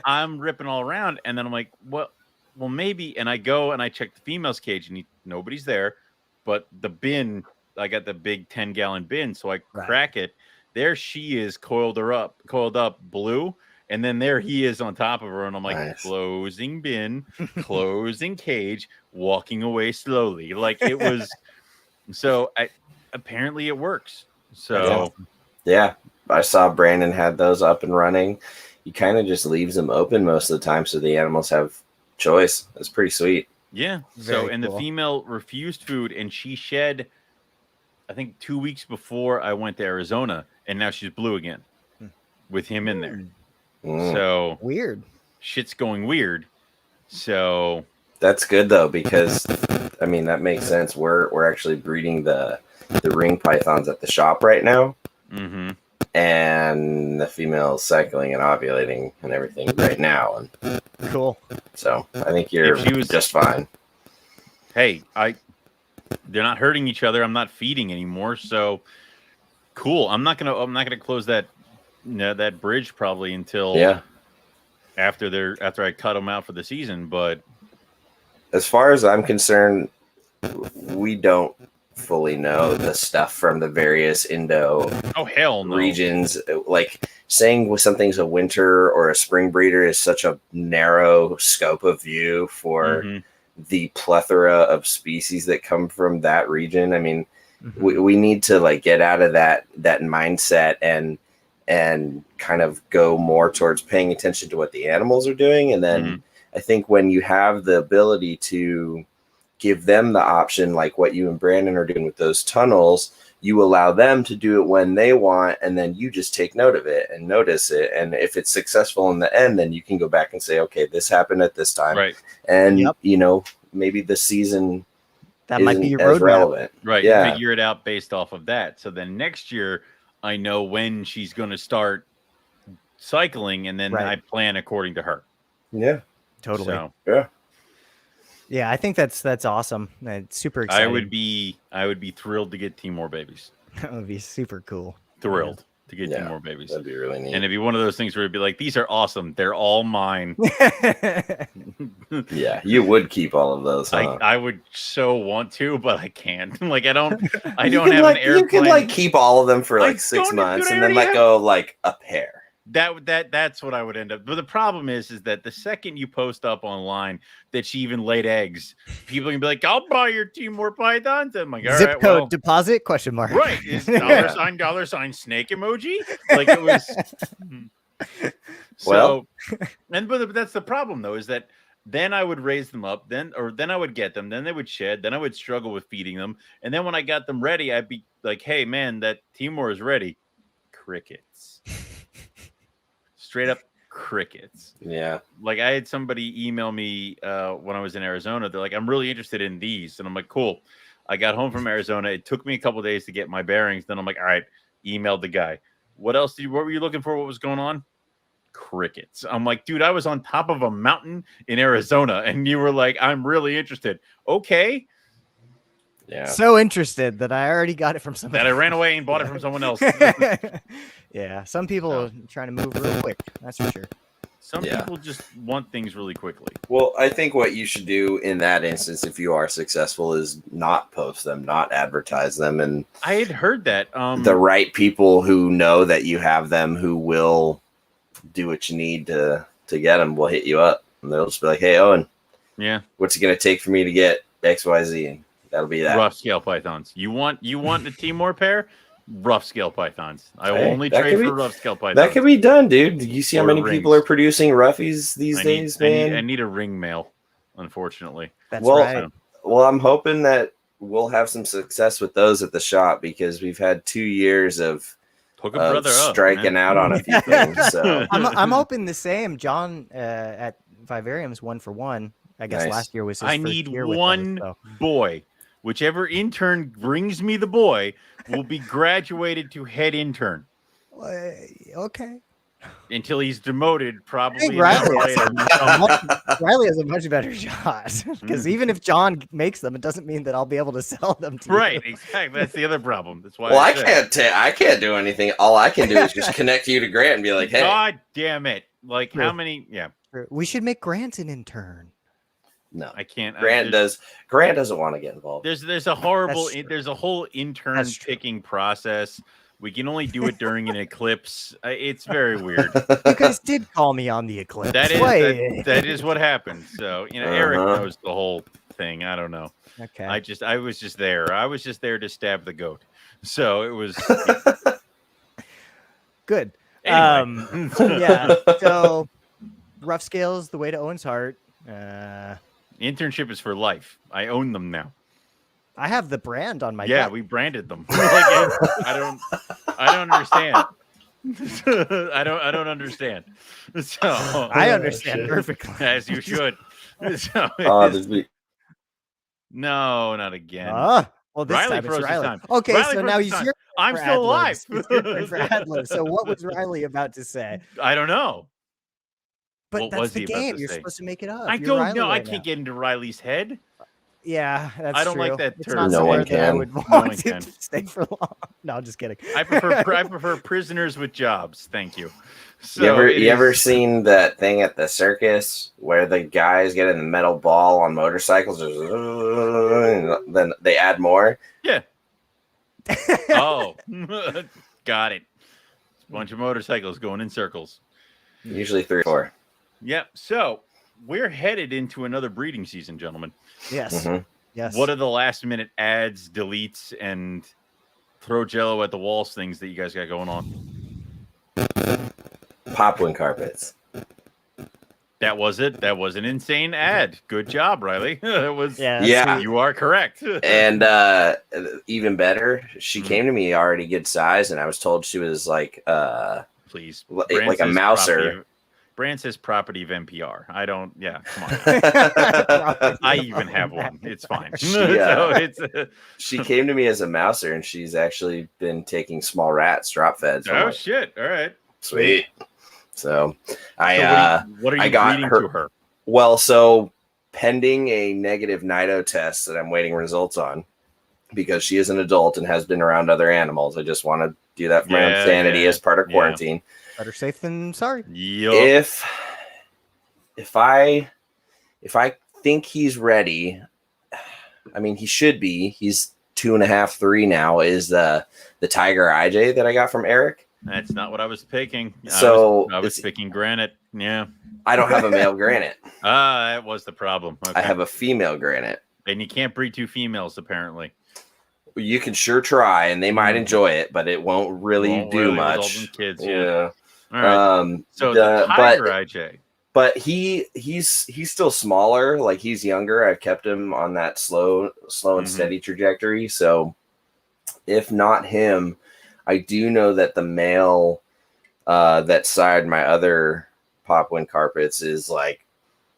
S1: I'm ripping all around. And then I'm like, well, maybe. And I go and I check the female's cage and nobody's there. But the bin, I got the big 10-gallon bin. So I crack it. There she is, coiled up, blue. And then there he is on top of her, and I'm like, closing bin, closing cage, walking away slowly. Like it was. So apparently it works. So
S3: I saw Brandon had those up and running. He kind of just leaves them open most of the time, so the animals have choice. That's pretty sweet.
S1: Yeah.
S2: Very
S1: cool. The female refused food, and she shed, I think 2 weeks before I went to Arizona, and now she's blue again with him in there. So
S2: weird.
S1: Shit's going weird. So
S3: that's good though, because I mean that makes sense. We're actually breeding the ring pythons at the shop right now, and the female is cycling and ovulating and everything right now. And
S2: cool.
S3: So I think you're just fine.
S1: Hey, they're not hurting each other. I'm not feeding anymore, so cool. I'm not gonna close that that bridge probably until after I cut them out for the season. But
S3: as far as I'm concerned, we don't fully know the stuff from the various regions. Like saying something's a winter or a spring breeder is such a narrow scope of view for the plethora of species that come from that region. I mean, we need to like get out of that mindset and kind of go more towards paying attention to what the animals are doing. And then I think when you have the ability to give them the option, like what you and Brandon are doing with those tunnels, you allow them to do it when they want, and then you just take note of it and notice it. And if it's successful in the end, then you can go back and say, okay, this happened at this time.
S1: Right.
S3: And, you know, maybe the season
S2: that might be your roadmap.
S3: Relevant.
S1: Right.
S3: Yeah.
S1: Figure it out based off of that. So then next year, I know when she's going to start cycling, and then I plan according to her.
S3: Yeah.
S2: Totally.
S1: So,
S2: yeah, I think that's awesome. It's super exciting.
S1: I would be thrilled to get 2 more babies.
S2: That would be super cool.
S1: Thrilled to get 2 more babies.
S3: That'd be really neat.
S1: And it'd be one of those things where it'd be like, these are awesome. They're all mine.
S3: Yeah, you would keep all of those. Huh?
S1: I would so want to, but I can't. Like I don't have an airplane.
S3: You could like keep all of them for like 6 months and then let go like a pair.
S1: That's what I would end up. But the problem is that the second you post up online that she even laid eggs, people can be like, "I'll buy your 2 more pythons." I'm like, all
S2: zip
S1: right,
S2: code
S1: well,
S2: deposit question mark.
S1: Right? Is $$ snake emoji? Like it was. So, but that's the problem though, is that then I would raise them up, then I would get them, then they would shed, then I would struggle with feeding them, and then when I got them ready, I'd be like, "Hey man, that Timor is ready." Crickets. Straight up crickets.
S3: Yeah.
S1: Like I had somebody email me when I was in Arizona. They're like, "I'm really interested in these." And I'm like, "Cool." I got home from Arizona. It took me a couple of days to get my bearings. Then I'm like, "All right," emailed the guy. What were you looking for? What was going on? Crickets. I'm like, dude, I was on top of a mountain in Arizona and you were like, "I'm really interested." Okay.
S3: Yeah.
S2: So interested that I already got it from somebody.
S1: That I ran away and bought it from someone else.
S2: Yeah. Some people are trying to move real quick. That's for sure.
S1: Some people just want things really quickly.
S3: Well, I think what you should do in that instance, if you are successful, is not post them, not advertise them. And
S1: I had heard that
S3: the right people who know that you have them, who will do what you need to get them, will hit you up. And they'll just be like, "Hey, Owen, what's it going to take for me to get XYZ?" And that'll be that.
S1: Rough scale pythons. You want a Timor pair? Rough scale pythons. I will only trade for rough scale pythons.
S3: That can be done, dude. You see how many people are producing roughies these days, man?
S1: I need a ring male, unfortunately.
S2: That's right.
S3: Well, I'm hoping that we'll have some success with those at the shop, because we've had 2 years of striking out on a few things. So
S2: I'm hoping the same. John at Vivarium's 1 for 1. I guess last year was his first
S1: need
S2: year
S1: one
S2: with
S1: boy. Whichever intern brings me the boy will be graduated to head intern.
S2: Okay.
S1: Until he's demoted, probably an
S2: Riley
S1: hour later.
S2: Riley has a much better shot, because even if John makes them, it doesn't mean that I'll be able to sell them to
S1: Right,
S2: you.
S1: exactly. That's the other problem. That's why.
S3: Well, I can't do anything. All I can do is just connect you to Grant and be like, "Hey,
S1: God damn it! Like how many? Yeah,
S2: we should make Grant an intern."
S3: No,
S1: I can't.
S3: Grant doesn't want to get involved.
S1: There's a whole intern picking process. We can only do it during an eclipse. It's very weird.
S2: You guys did call me on the eclipse.
S1: That is what happened. So Eric knows the whole thing. I don't know.
S2: Okay.
S1: I was just there. I was just there to stab the goat. So it was
S2: good.
S1: Anyway.
S2: Yeah. So rough scale is the way to Owen's heart.
S1: Internship is for life. I own them now.
S2: I have the brand on my
S1: we branded them. I don't understand. I don't understand. So
S2: I understand perfectly,
S1: as you should. So
S3: No,
S1: not again.
S2: Well, this
S1: Riley
S2: time it's
S1: froze his
S2: Riley.
S1: time.
S2: Okay,
S1: Riley
S2: so
S1: froze
S2: now
S1: his
S2: he's
S1: time.
S2: your
S1: I'm
S2: for
S1: still
S2: ad
S1: alive.
S2: libs. It's your turn for ad libs. So what was Riley about to say?
S1: I don't know.
S2: But
S1: What
S2: that's
S1: was
S2: the
S1: he about
S2: game.
S1: to
S2: You're
S1: say?
S2: supposed to make it up.
S1: I
S2: You're
S1: don't
S2: Riley
S1: know. I
S2: right
S1: can't
S2: now.
S1: get into Riley's head.
S2: Yeah, that's
S1: I don't
S2: true.
S1: like that
S2: It's
S1: term.
S2: not
S3: No
S2: somewhere
S3: one
S2: that I
S3: can.
S2: would
S1: No
S2: want
S1: one
S2: it
S1: can.
S2: to stay for long. No, I'm just kidding.
S1: I prefer prisoners with jobs. Thank you. So
S3: You ever seen that thing at the circus where the guys get in the metal ball on motorcycles, and then they add more?
S1: Yeah. Oh, got it. It's a bunch of motorcycles going in circles.
S3: Usually 3 or 4.
S1: Yep. So we're headed into another breeding season, gentlemen.
S2: Yes.
S3: Mhm.
S2: Yes.
S1: What are the last minute ads, deletes, and throw jello at the walls things that you guys got going on?
S3: Poplin carpets.
S1: That was it. That was an insane ad. Good job, Riley. It was.
S2: Yeah.
S3: Yeah.
S1: You are correct.
S3: And even better, she
S1: Mhm.
S3: came to me already good size, and I was told she was like
S1: Please,
S3: like a mouser.
S1: Brand says property of NPR. I don't. Yeah, come on.
S2: Property
S1: I
S2: of
S1: even have one. It's fine.
S3: She,
S1: So it's.
S3: She came to me as a mouser, and she's actually been taking small rats drop fed. So I'm
S1: Oh
S3: like,
S1: shit! All right.
S3: sweet. So
S1: So what are you
S3: I got
S1: breeding
S3: her-
S1: to her?
S3: well, so pending a negative NITO test that I'm waiting results on, because she is an adult and has been around other animals. I just want to do that for my own sanity as part of quarantine.
S2: Better safe than sorry.
S1: Yep.
S3: If I think he's ready, I mean he should be. He's 2.5, 3 now. Is the Tiger IJ that I got from Eric?
S1: That's not what I was picking.
S3: So
S1: I was picking granite. Yeah.
S3: I don't have a male granite.
S1: That was the problem. Okay.
S3: I have a female granite.
S1: And you can't breed 2 females, apparently.
S3: You can sure try, and they might enjoy it, but it won't really do much.
S1: Result in kids,
S3: Yeah.
S1: All right. So the Tiger IJ.
S3: But he's still smaller. Like he's younger. I've kept him on that slow and steady trajectory. So if not him, I do know that the male that sired my other Poplin carpets is like,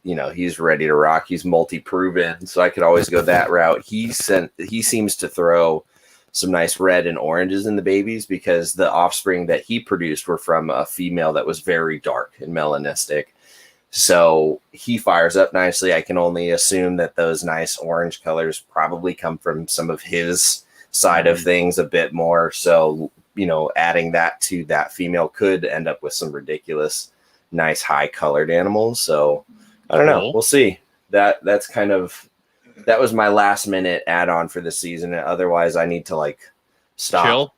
S3: he's ready to rock. He's multi-proven, so I could always go that route. He seems to throw some nice red and oranges in the babies because the offspring that he produced were from a female that was very dark and melanistic. So he fires up nicely. I can only assume that those nice orange colors probably come from some of his side of things a bit more. So, adding that to that female could end up with some ridiculous, nice, high colored animals. So I don't know. We'll see. That was my last minute add on for the season. Otherwise I need to stop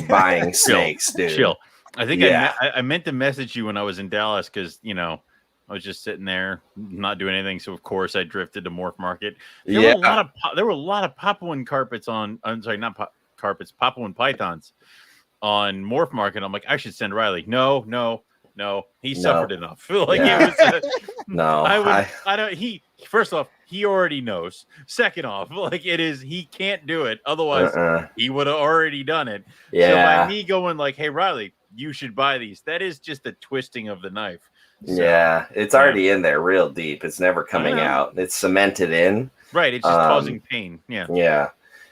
S3: buying snakes, dude.
S1: Chill. I think I meant to message you when I was in Dallas because, I was just sitting there not doing anything. So of course I drifted to Morph Market. There were a lot of Papuan carpets Papuan pythons on Morph Market. I'm like, I should send Riley. No. He suffered enough. It was I don't. First off, he already knows. Second off, he can't do it. Otherwise, he would have already done it.
S3: Yeah.
S1: So by me going hey Riley, you should buy these. That is just a twisting of the knife. So,
S3: yeah, it's already in there real deep. It's never coming out. It's cemented in.
S1: Right. It's just causing pain. Yeah.
S3: Yeah.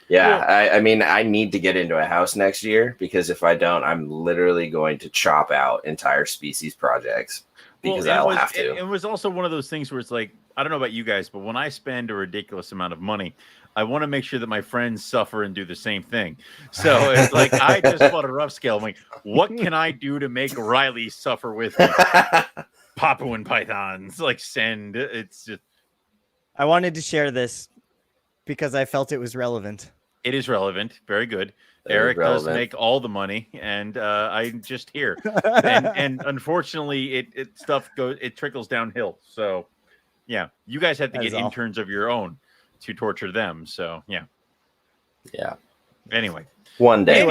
S3: Yeah. Well, I mean, I need to get into a house next year because if I don't, I'm literally going to chop out entire species projects because I'll have to.
S1: It was also one of those things where it's I don't know about you guys, but when I spend a ridiculous amount of money, I want to make sure that my friends suffer and do the same thing. So it's I just bought a rough scale. I'm like, what can I do to make Riley suffer with me? Papuan pythons, send. It's just.
S2: I wanted to share this because I felt it was relevant.
S1: It is relevant. Very good. Eric does make all the money, and I'm just here. and unfortunately, it trickles downhill. So, yeah, you guys have to get interns of your own to torture them. So, yeah.
S3: Yeah.
S1: Anyway.
S3: One day.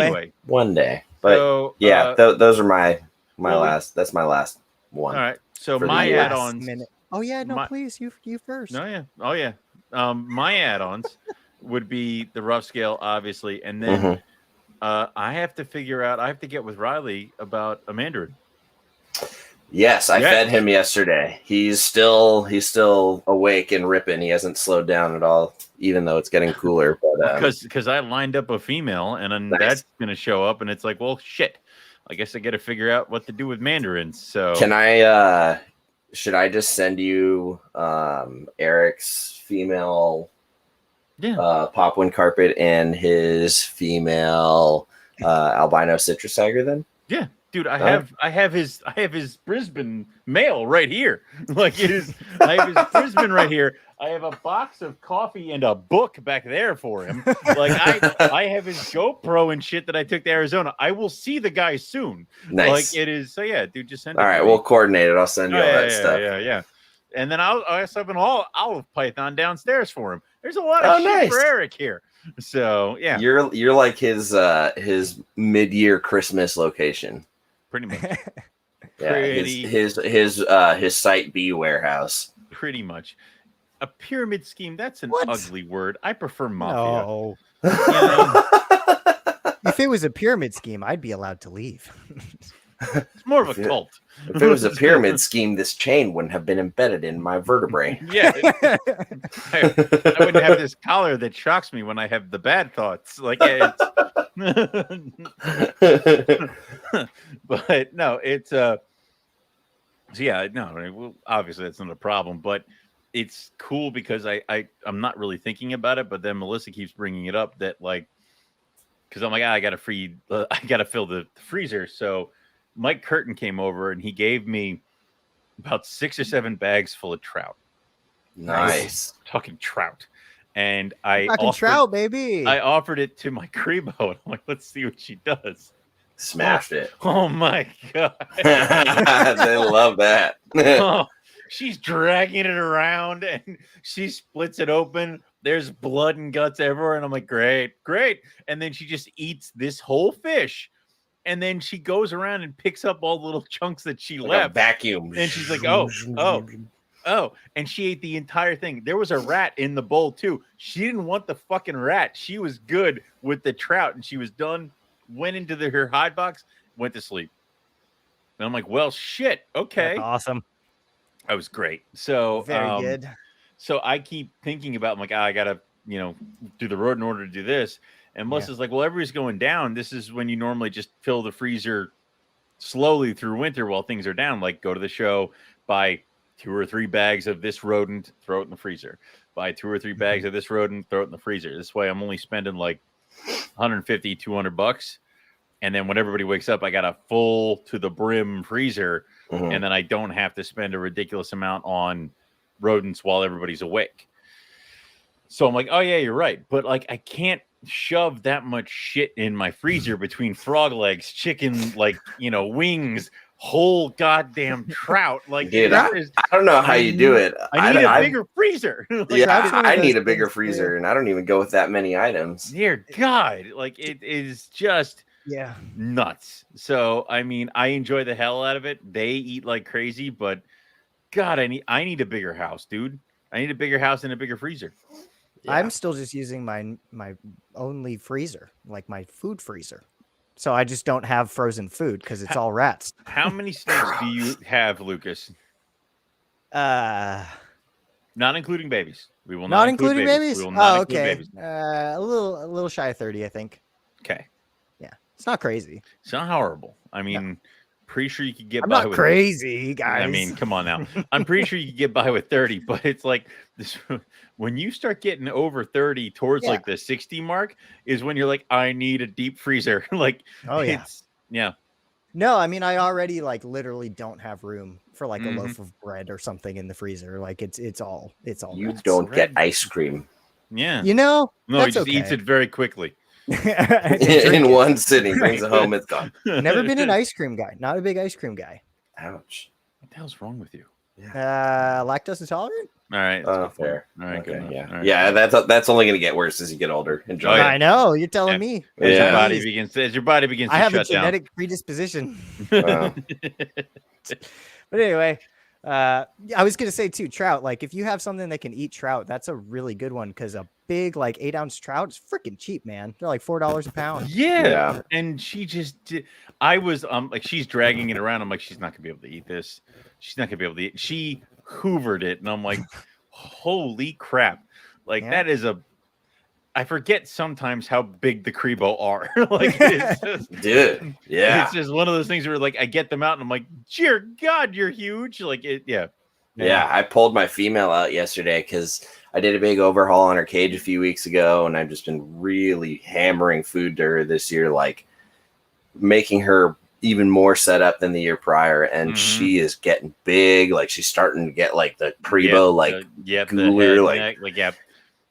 S3: But
S1: so,
S3: those are my last. That's my last one.
S1: All right. So my add-ons.
S2: Oh yeah, no, please, you first.
S1: No, yeah. Oh yeah. My add-ons would be the rough scale, obviously, and then I have to figure out. I have to get with Riley about a mandarin.
S3: Yes, I fed him yesterday. He's still awake and ripping. He hasn't slowed down at all, even though it's getting cooler. But
S1: because I lined up a female, and then that's gonna show up, and it's like, well, shit. I guess I got to figure out what to do with mandarins. So
S3: can I? Should I just send you Eric's female popwin carpet and his female albino citrus tiger then?
S1: Yeah, dude, I have his Brisbane mail right here. Like it is, I have his Brisbane right here. I have a box of coffee and a book back there for him. Like I have his GoPro and shit that I took to Arizona. I will see the guy soon.
S3: Nice.
S1: Like it is. So yeah, dude, just send it.
S3: All right, we'll coordinate it. I'll send you all that stuff.
S1: Yeah. And then I'll also have an olive python downstairs for him. There's a lot of shit for Eric here. So yeah,
S3: you're like his mid-year Christmas location.
S1: Pretty much.
S3: Yeah, his Site B warehouse.
S1: Pretty much. A pyramid scheme, that's an ugly word. I prefer mafia.
S2: No. If it was a pyramid scheme, I'd be allowed to leave.
S1: It's more of a cult.
S3: If it was a pyramid scheme, this chain wouldn't have been embedded in my vertebrae.
S1: Yeah. I wouldn't have this collar that shocks me when I have the bad thoughts. Like, but no, it's so yeah, no, obviously that's not a problem, but it's cool because I'm not really thinking about it, but then Melissa keeps bringing it up that like, because I'm like, I gotta fill the freezer. So Mike Curtin came over and he gave me about 6 or 7 bags full of trout.
S3: Nice.
S1: Talking trout. And
S2: trout, baby.
S1: I offered it to my Crebo and I'm like, let's see what she does.
S3: Smashed it.
S1: Oh my God.
S3: They love that.
S1: She's dragging it around and she splits it open. There's blood and guts everywhere. And I'm like, great. And then she just eats this whole fish. And then she goes around and picks up all the little chunks that she left.
S3: Vacuum.
S1: And she's like, oh. And she ate the entire thing. There was a rat in the bowl too. She didn't want the fucking rat. She was good with the trout. And she was done, went into her hide box, went to sleep. And I'm like, well, shit. Okay.
S2: That's awesome.
S1: That was great. So
S2: very good.
S1: So I keep thinking about, I'm like, I gotta, do the road in order to do this. And Melissa's like, well, everybody's going down. This is when you normally just fill the freezer slowly through winter while things are down. Like go to the show, buy 2 or 3 bags of this rodent, throw it in the freezer. Buy 2 or 3 bags of this rodent, throw it in the freezer. This way I'm only spending like $150, $200. And then when everybody wakes up, I got a full to the brim freezer. Mm-hmm. And then I don't have to spend a ridiculous amount on rodents while everybody's awake. So I'm like, oh yeah, you're right. But like, I can't shove that much shit in my freezer between frog legs, chicken, wings, whole goddamn trout. Like,
S3: dude, I don't know how you do it.
S1: I need a bigger freezer.
S3: I need a bigger freezer, and I don't even go with that many items.
S1: Dear God, like it is just nuts. So I mean, I enjoy the hell out of it. They eat like crazy, but God, I need a bigger house, dude. I need a bigger house and a bigger freezer.
S2: Yeah. I'm still just using my only freezer, like my food freezer. So I just don't have frozen food because it's all rats.
S1: How many snakes do you have, Lucas?
S2: Not
S1: including babies. We will
S2: not include babies.
S1: We will not
S2: include
S1: babies.
S2: A little shy of 30, I think.
S1: Okay.
S2: Yeah, it's not crazy.
S1: It's not horrible. I mean, pretty sure you could get
S2: I'm
S1: by
S2: not
S1: with
S2: crazy, guys.
S1: I mean, come on now. I'm pretty sure you could get by with 30, but it's like this when you start getting over 30 towards like the 60 mark is when you're like, I need a deep freezer. Like,
S2: No, I mean, I already like literally don't have room for like a loaf of bread or something in the freezer. Like it's all. You
S3: nuts. Don't get ice cream.
S1: Yeah.
S2: No,
S1: he just eats it very quickly.
S3: In one sitting, brings it home, it's gone.
S2: Never been an ice cream guy. Not a big ice cream guy.
S3: Ouch.
S1: What the hell's wrong with you?
S2: Lactose intolerant?
S1: All right.
S3: Fair.
S1: All right,
S3: okay,
S1: good.
S3: Yeah.
S1: Right.
S3: Yeah, that's only going to get worse as you get older. Enjoy it.
S2: I know. You're telling me.
S1: As your body begins to
S2: I have
S1: shut
S2: a genetic predisposition.
S3: Wow.
S2: But anyway, I was gonna say too, trout. Like if you have something that can eat trout, that's a really good one because a big like 8-ounce trout is freaking cheap, man. They're like $4 a pound.
S1: Yeah. And she just did. I was like, she's dragging it around. I'm like, she's not gonna be able to eat this. She's not gonna be able to eat. She hoovered it, and I'm like, holy crap! Like that is a. I forget sometimes how big the Crebo are. Like, it's just,
S3: dude, yeah,
S1: it's just one of those things where like I get them out and I'm like, dear God, you're huge. Like it, yeah.
S3: I pulled my female out yesterday because I did a big overhaul on her cage a few weeks ago, and I've just been really hammering food to her this year, like making her even more set up than the year prior, and she is getting big. Like she's starting to get like the Crebo,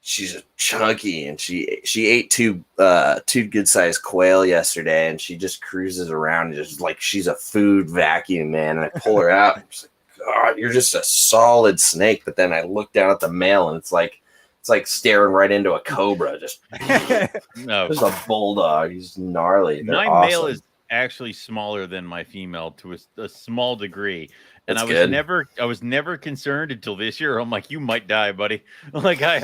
S3: she's chunky, and she ate two good sized quail yesterday, and she just cruises around and just like she's a food vacuum, man. And I pull her out, and I'm just like, God, you're just a solid snake. But then I look down at the male, and it's like staring right into a cobra. Just there's a bulldog. He's gnarly. They're
S1: awesome. Male is actually smaller than my female to a small degree. And I was never concerned until this year. I'm like, you might die, buddy. Like I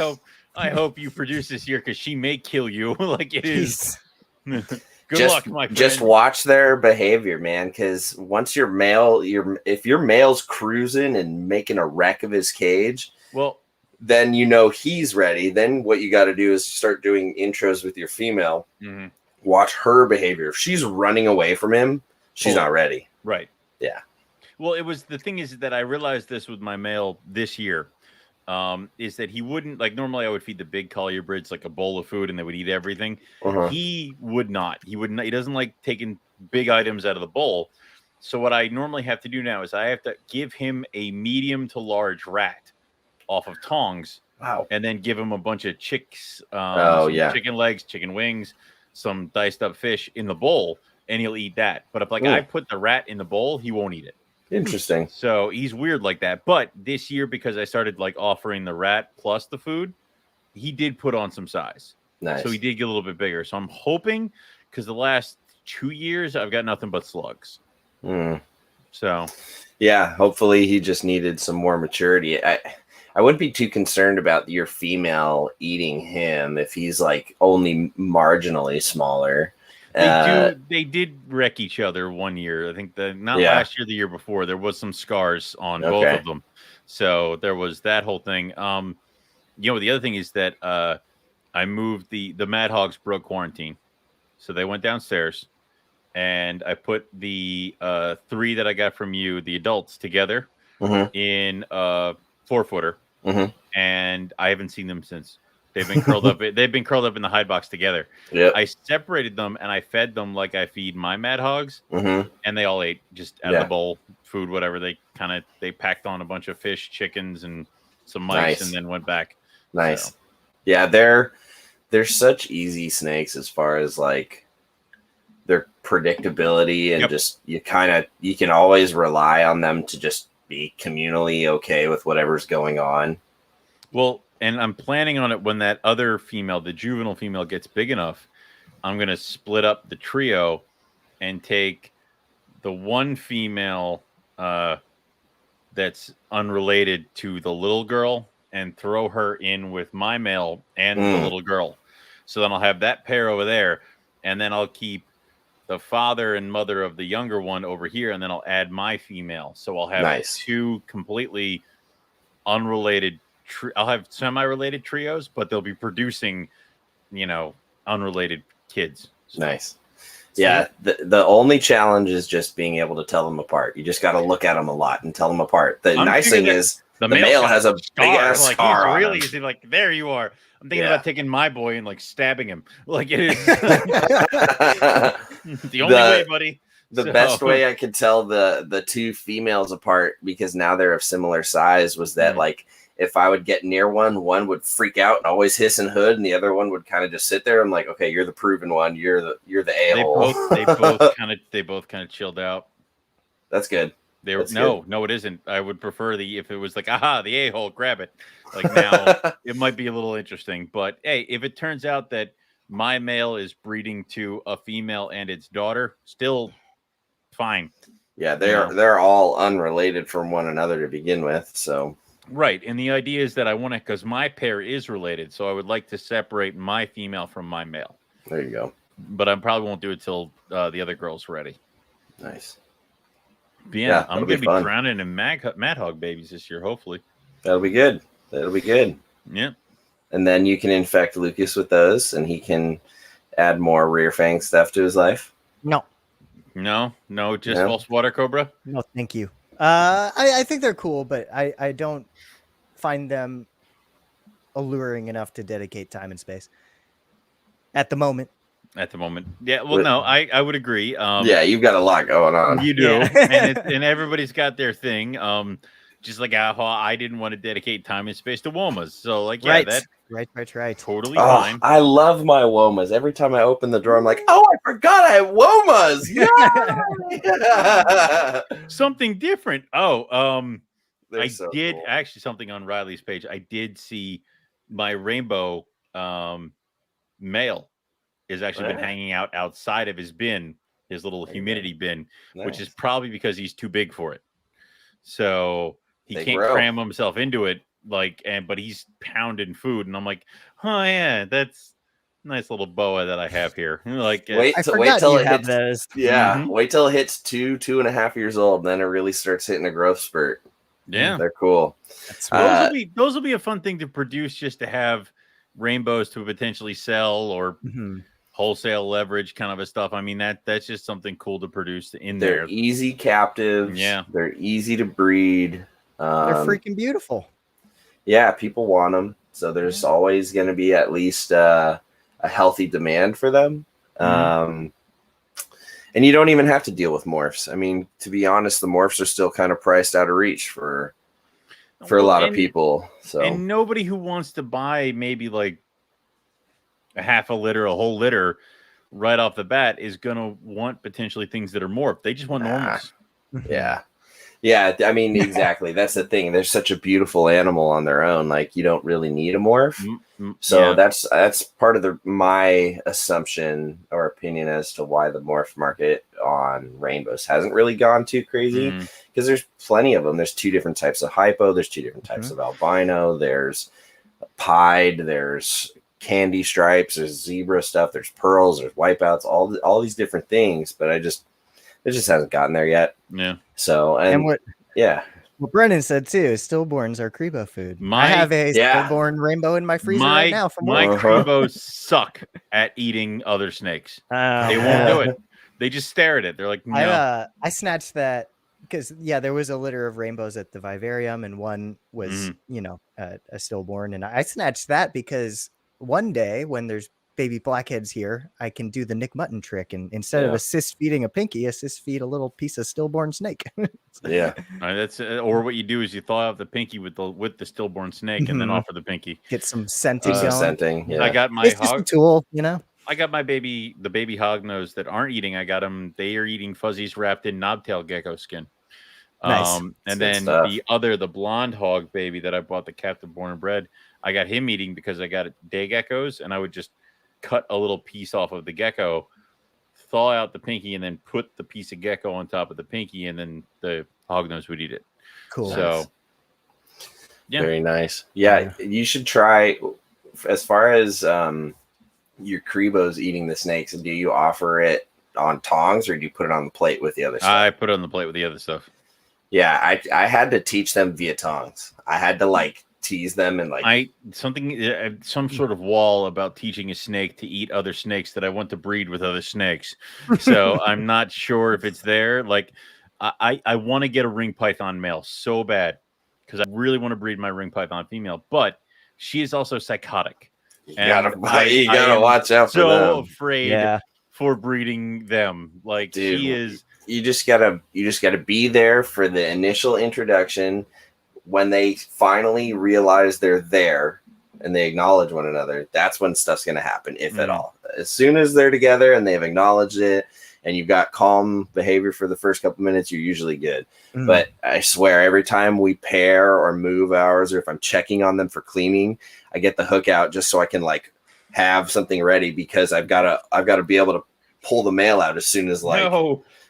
S1: hope you produce this year because she may kill you. Like it is. Good luck, my friend.
S3: Just watch their behavior, man. Because once your male, if your male's cruising and making a wreck of his cage,
S1: well,
S3: then you know he's ready. Then what you got to do is start doing intros with your female. Watch her behavior. If she's running away from him, she's not ready.
S1: Right.
S3: Yeah.
S1: Well, the thing is that I realized this with my male this year. Is that he wouldn't, like, normally I would feed the big collier Brits like a bowl of food and they would eat everything. He would not. He doesn't like taking big items out of the bowl. So what I normally have to do now is I have to give him a medium to large rat off of tongs.
S3: Wow.
S1: And then give him a bunch of chicks, chicken legs, chicken wings, some diced up fish in the bowl, and he'll eat that. But if I put the rat in the bowl, he won't eat it.
S3: Interesting.
S1: So he's weird like that. But this year, because I started like offering the rat plus the food, he did put on some size.
S3: Nice.
S1: So he did get a little bit bigger. So I'm hoping, because the last 2 years I've got nothing but slugs. So
S3: yeah, hopefully he just needed some more maturity. I wouldn't be too concerned about your female eating him if he's like only marginally smaller.
S1: They did wreck each other one year. I think last year, the year before, there was some scars on both of them. So there was that whole thing. The other thing is that I moved the Mad Hogs broke quarantine. So they went downstairs and I put the 3 that I got from you, the adults, together in a 4-footer. And I haven't seen them since. They've been curled up. They've been curled up in the hide box together.
S3: Yeah.
S1: I separated them and I fed them like I feed my Mad Hogs, and they all ate just out of the bowl, food, whatever. They packed on a bunch of fish, chickens, and some mice, and then went back.
S3: Nice. So. Yeah, they're such easy snakes as far as like their predictability and just you can always rely on them to just be communally okay with whatever's going on.
S1: Well. And I'm planning on it when that other female, the juvenile female, gets big enough. I'm going to split up the trio and take the one female that's unrelated to the little girl and throw her in with my male and the little girl. So then I'll have that pair over there. And then I'll keep the father and mother of the younger one over here. And then I'll add my female. So I'll have 2 completely unrelated I'll have semi-related trios, but they'll be producing, unrelated kids. So.
S3: Nice. Yeah, the only challenge is just being able to tell them apart. You just got to look at them a lot and tell them apart. The nice thing is the male has a big ass scar on him.
S1: He's like, there you are. I'm thinking about taking my boy and like stabbing him. Like it is the only way, buddy.
S3: The best way I could tell the 2 females apart, because now they're of similar size, was that like. If I would get near one would freak out and always hiss and hood, and the other one would kind of just sit there. I'm like, okay, you're the proven one. You're the a-hole.
S1: They both kind of chilled out.
S3: That's good.
S1: No, it isn't. I would prefer if it was like, aha, the a-hole, grab it. Like now, it might be a little interesting. But hey, if it turns out that my male is breeding to a female and its daughter, still fine.
S3: Yeah, they're all unrelated from one another to begin with. So
S1: right, and the idea is that I want to, because my pair is related, so I would like to separate my female from my male.
S3: there you go.
S1: But I probably won't do it till the other girl's ready.
S3: Nice.
S1: But yeah, I'm gonna be
S3: fun.
S1: drowning in mad hog babies this year, hopefully.
S3: That'll be good.
S1: Yeah.
S3: And then you can infect Lucas with those, and he can add more rear fang stuff to his life.
S2: No,
S1: just false water cobra.
S2: No, thank you. I think they're cool, but I don't find them alluring enough to dedicate time and space at the moment.
S1: Yeah, well, no, I would agree.
S3: Yeah, you've got a lot going on.
S1: You do,
S2: Yeah.
S1: and everybody's got their thing. Just like how I didn't want to dedicate time and space to womas. So, like, yeah,
S2: right.
S1: Totally fine.
S3: I love my womas. Every time I open the door, I'm like, oh, I forgot I have womas. Yeah.
S1: Something different. I
S3: So
S1: did
S3: cool.
S1: actually something on Riley's page. I did see my rainbow male has actually been hanging out outside of his bin, his little humidity bin, which is probably because he's too big for it. So he can't cram himself into it, but he's pounding food, and I'm like, oh yeah, that's a nice little boa that I have here. Like,
S3: wait till it hits those. Yeah, wait till it hits 2.5 years old, then it really starts hitting a growth spurt.
S1: Yeah,
S3: they're cool.
S1: Those will be a fun thing to produce, just to have rainbows to potentially sell or wholesale leverage kind of a stuff. I mean, that's just something cool to produce in there.
S3: They're easy captives. Yeah, they're easy to breed.
S2: They're freaking beautiful.
S3: Yeah, people want them, so there's always going to be at least a healthy demand for them. And you don't even have to deal with morphs. I mean, to be honest, the morphs are still kind of priced out of reach for a lot of people. So,
S1: and nobody who wants to buy maybe like a half a liter, a whole liter right off the bat is going to want potentially things that are morphed. They just want normals.
S3: Yeah. I mean, exactly. That's the thing. They're such a beautiful animal on their own. Like, you don't really need a morph. So that's part of my assumption or opinion as to why the morph market on rainbows hasn't really gone too crazy, because there's plenty of them. There's 2 different types of hypo. There's 2 different types of albino. There's pied. There's candy stripes. There's zebra stuff. There's pearls. There's wipeouts. All these different things. But it just hasn't gotten there yet.
S1: Yeah.
S3: So
S2: what Brennan said too is stillborns are Crebo food. I have a stillborn rainbow in my freezer right now.
S1: My Crebos suck at eating other snakes. They won't do it. They just stare at it. They're like, no.
S2: I snatched that because there was a litter of rainbows at the vivarium, and one was a stillborn, and I snatched that because one day when there's baby blackheads here, I can do the Nick Mutton trick, and instead of assist feeding a pinky, assist feed a little piece of stillborn snake.
S1: That's or what you do is you thaw out the pinky with the stillborn snake, and then offer the pinky.
S2: Get some scenting going.
S3: Scenting.
S1: I got my
S2: it's just a tool,
S1: I got the baby hognose that aren't eating. I got them. They are eating fuzzies wrapped in knobtail gecko skin.
S2: Nice.
S1: And then the blonde hog baby that I bought, the captive born and bred, I got him eating because I got day geckos, and I would just cut a little piece off of the gecko, thaw out the pinky, and then put the piece of gecko on top of the pinky, and then the hognose would eat it.
S2: Cool.
S1: So,
S3: very nice. Yeah, you should try. As far as your Crebos eating the snakes, do you offer it on tongs, or do you put it on the plate with the other stuff?
S1: I put it on the plate with the other stuff.
S3: Yeah, I had to teach them via tongs. I had to tease them and
S1: some sort of wall about teaching a snake to eat other snakes that I want to breed with other snakes. So I'm not sure if it's there. Like I want to get a ring python male so bad because I really want to breed my ring python female, but she is also psychotic.
S3: You gotta watch out for them.
S1: So afraid for breeding them. Like, dude, she is.
S3: You just gotta be there for the initial introduction. When they finally realize they're there and they acknowledge one another, that's when stuff's going to happen, if at all. As soon as they're together and they've acknowledged it and you've got calm behavior for the first couple minutes, you're usually good. But I swear, every time we pair or move ours, or if I'm checking on them for cleaning, I get the hook out just so I can have something ready, because I've got to be able to pull the male out as soon as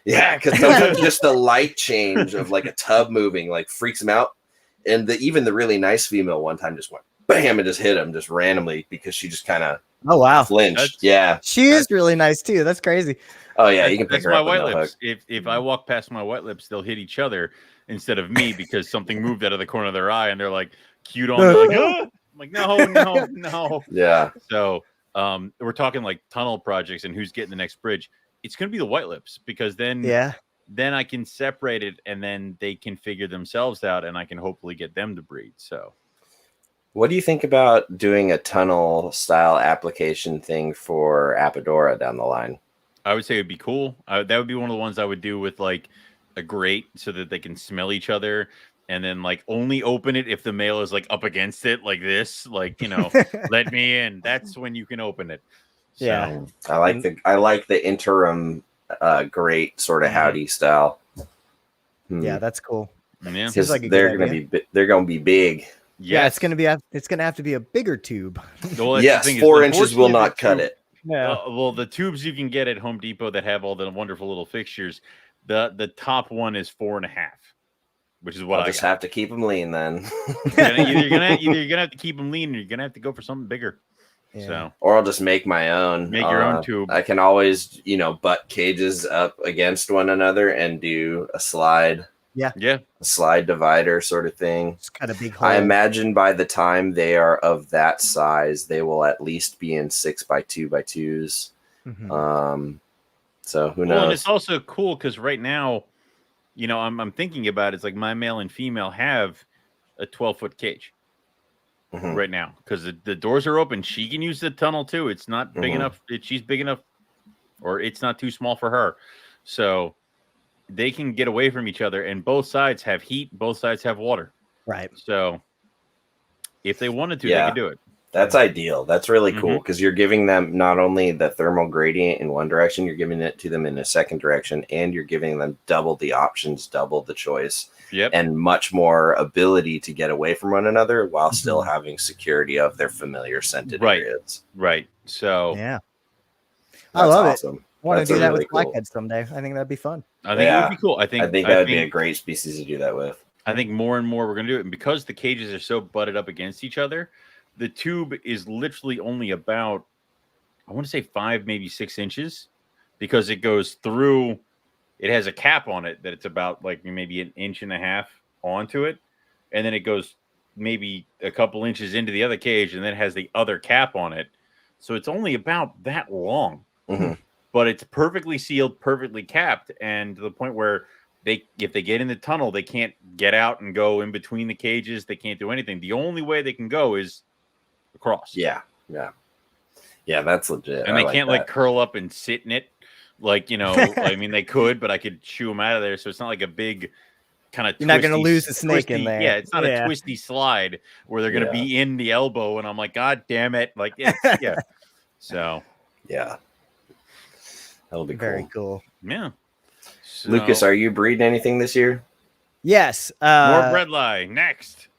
S3: Yeah, because sometimes just the light change of like a tub moving like freaks him out. And even the really nice female one time just went bam and just hit him just randomly because she just kind of flinched.
S2: She is really nice too. That's crazy.
S3: Oh yeah, you can pick her
S1: my
S3: up with
S1: white
S3: no
S1: lips.
S3: hook.
S1: If I walk past my white lips, they'll hit each other instead of me because something moved out of the corner of their eye and they're like cute on. They're like, oh! I'm like, no.
S3: Yeah.
S1: So we're talking like tunnel projects and who's getting the next bridge. It's gonna be the white lips because then I can separate it and then they can figure themselves out and I can hopefully get them to breed. So
S3: what do you think about doing a tunnel style application thing for Apodora down the line?
S1: I would say it'd be cool. That would be one of the ones I would do with like a grate so that they can smell each other and then like only open it if the male is like up against it like this, like, you know, let me in. That's when you can open it. So,
S2: yeah.
S3: I like the interim grate sort of howdy style.
S2: Yeah, that's cool.
S1: Yeah.
S2: Seems like
S3: they're gonna be big.
S2: Yeah, it's gonna have to be a bigger tube.
S1: Well,
S3: yes, 4 inches will not cut it.
S2: Yeah.
S1: Well, the tubes you can get at Home Depot that have all the wonderful little fixtures, the top one is 4.5, which is what
S3: I'll just have to keep them lean then.
S1: You're gonna have to keep them lean, or you're gonna have to go for something bigger.
S2: Yeah.
S1: So,
S3: or I'll just make my own.
S1: Make your own tube.
S3: I can always, butt cages up against one another and do a slide.
S2: Yeah.
S1: Yeah.
S3: A slide divider sort of thing.
S2: It's got a big hole.
S3: I imagine by the time they are of that size, they will at least be in 6x2x2s.
S2: Mm-hmm.
S3: So who knows?
S1: Well, and it's also cool because right now, I'm thinking about it, it's like my male and female have a 12-foot cage right now because the doors are open. She can use the tunnel too. It's not big enough. She's big enough, or it's not too small for her. So they can get away from each other, and both sides have heat. Both sides have water.
S2: Right.
S1: So if they wanted to, they could do it.
S3: That's ideal. That's really cool because you're giving them not only the thermal gradient in one direction, you're giving it to them in a second direction, and you're giving them double the options, double the choice, and much more ability to get away from one another while still having security of their familiar scented areas.
S1: Right. So
S2: yeah, I love it. I want to do that
S3: really
S2: with blackheads someday. I think that'd be fun.
S1: I think it would be cool. I think
S3: that would be a great species to do that with.
S1: I think more and more we're going to do it. And because the cages are so butted up against each other, the tube is literally only about, I want to say 5, maybe 6 inches, because it goes through, it has a cap on it that it's about like maybe 1.5 inches onto it. And then it goes maybe a couple inches into the other cage and then it has the other cap on it. So it's only about that long. But it's perfectly sealed, perfectly capped, and to the point where if they get in the tunnel, they can't get out and go in between the cages. They can't do anything. The only way they can go is across.
S3: Yeah, that's legit.
S1: And they can't like curl up and sit in it, like I mean, they could, but I could shoo them out of there. So it's not like a big kind of.
S2: You're not going to lose the snake in there.
S1: Yeah, it's not a twisty slide where they're going to be in the elbow, and I'm like, God damn it! Like, So
S3: that'll be
S2: very cool.
S1: Yeah. So,
S3: Lucas, are you breeding anything this year?
S2: Yes.
S1: More bread lie next.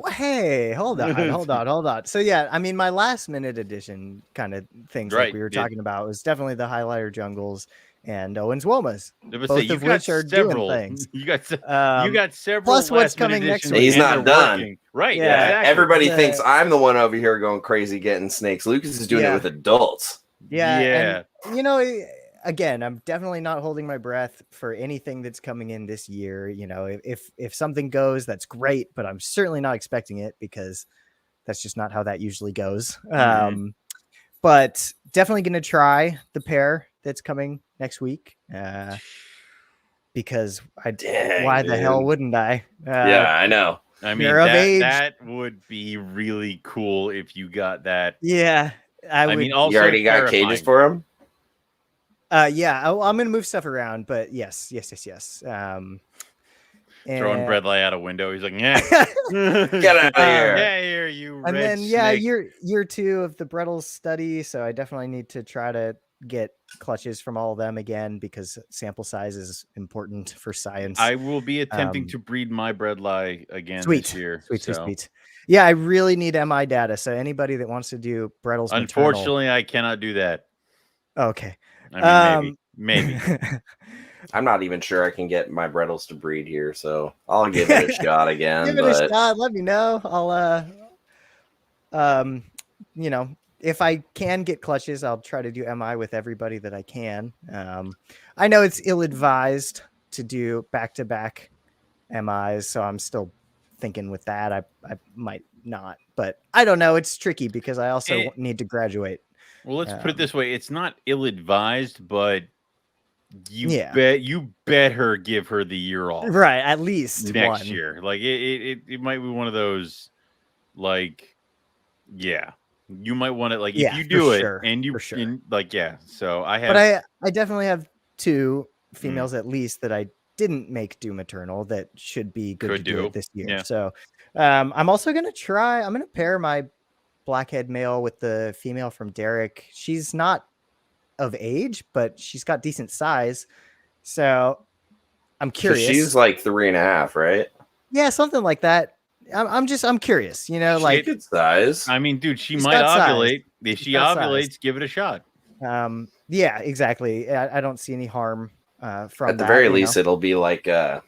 S2: Hey, hold on. So yeah, I mean, my last minute edition kind of things like we were talking about was definitely the highlighter jungles and Owen's Womas, both of which are doing things.
S1: You got several.
S2: Plus, what's coming next week?
S3: He's not done.
S1: Working. Right.
S2: Yeah.
S1: Exactly.
S3: Everybody thinks I'm the one over here going crazy getting snakes. Lucas is doing it with adults.
S2: Yeah. And, again, I'm definitely not holding my breath for anything that's coming in this year. If something goes, that's great, but I'm certainly not expecting it because that's just not how that usually goes. But definitely going to try the pair that's coming next week. Because why the hell wouldn't I?
S3: Yeah, I know.
S1: I mean, that would be really cool if you got that.
S2: Yeah.
S1: I mean, also
S3: you already got cages for them?
S2: Yeah, I'm gonna move stuff around, but yes.
S1: Throwing bread lie out a window. He's like, yeah,
S3: get out of here.
S1: Yeah, here you.
S2: And then
S1: snake.
S2: year 2 of the Brettles study, so I definitely need to try to get clutches from all of them again because sample size is important for science.
S1: I will be attempting to breed my bread lie again this year.
S2: Sweet. Yeah, I really need MI data. So anybody that wants to do Brettles,
S1: unfortunately, I cannot do that.
S2: Okay.
S1: I mean, maybe.
S3: I'm not even sure I can get my Brettles to breed here, so I'll give it a shot again.
S2: Give it a shot. Let me know. I'll you know, if I can get clutches, I'll try to do MI with everybody that I can. I know it's ill-advised to do back-to-back MIs, so I'm still thinking with that. I might not, but I don't know. It's tricky because I also need to graduate.
S1: Well, let's put it this way: it's not ill-advised, but you better give her the year off,
S2: right? At least
S1: next year. Like it might be one of those, like, yeah, you might want to, like, if you do it and you like, yeah. So I have,
S2: but I definitely have 2 females at least that I didn't make do maternal that should be good to do it this year.
S1: Yeah.
S2: So I'm also gonna try. I'm gonna pair my blackhead male with the female from Derek. She's not of age, but she's got decent size. So I'm curious.
S3: So she's like 3.5, right?
S2: Yeah, something like that. I'm curious, you know, like
S3: good size.
S1: I mean, dude, she might ovulate. If she ovulates, give it a shot.
S2: Yeah, exactly. I don't see any harm from
S3: at the very least, it'll be like get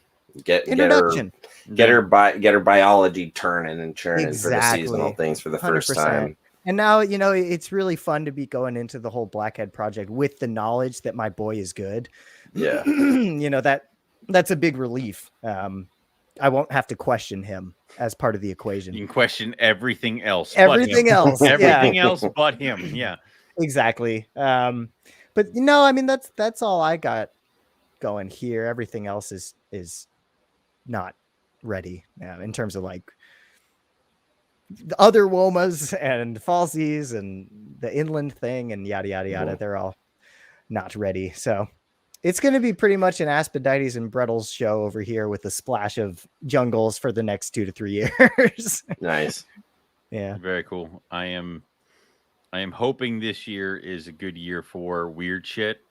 S3: her biology turning and churning for the seasonal things for the 100%. First time.
S2: And now, you know, it's really fun to be going into the whole Blackhead project with the knowledge that my boy is good.
S3: Yeah.
S2: You know, that's a big relief. I won't have to question him as part of the equation.
S1: You can question everything else.
S2: Everything else.
S1: Everything else but him. Yeah.
S2: Exactly. But you know, I mean, that's all I got going here. Everything else is not ready in terms of like the other womas and falsies and the inland thing and yada yada yada. Mm-hmm. They're all not ready. So it's going to be pretty much an Asphodite and Brettles show over here with a splash of jungles for the next 2 to 3 years.
S3: Nice.
S1: Yeah. Very cool. I am hoping this year is a good year for weird shit.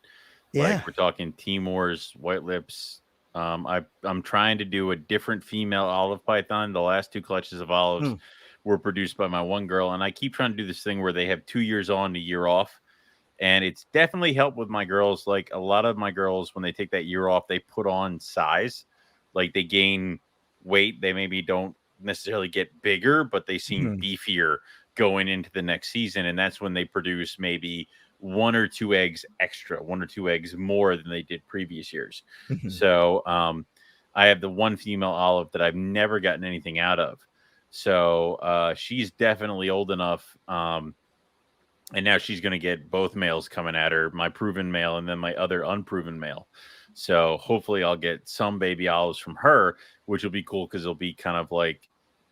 S2: Yeah.
S1: Like we're talking Timors, white lips. I'm trying to do a different female olive python. The last 2 clutches of olives were produced by my one girl. And I keep trying to do this thing where they have 2 years on, a year off. And it's definitely helped with my girls. Like a lot of my girls, when they take that year off, they put on size. Like they gain weight. They maybe don't necessarily get bigger, but they seem beefier going into the next season. And that's when they produce maybe 1 or 2 eggs extra, 1 or 2 eggs more than they did previous years. So I have the one female olive that I've never gotten anything out of. So she's definitely old enough. And now she's going to get both males coming at her, my proven male and then my other unproven male. So hopefully I'll get some baby olives from her, which will be cool because it'll be kind of like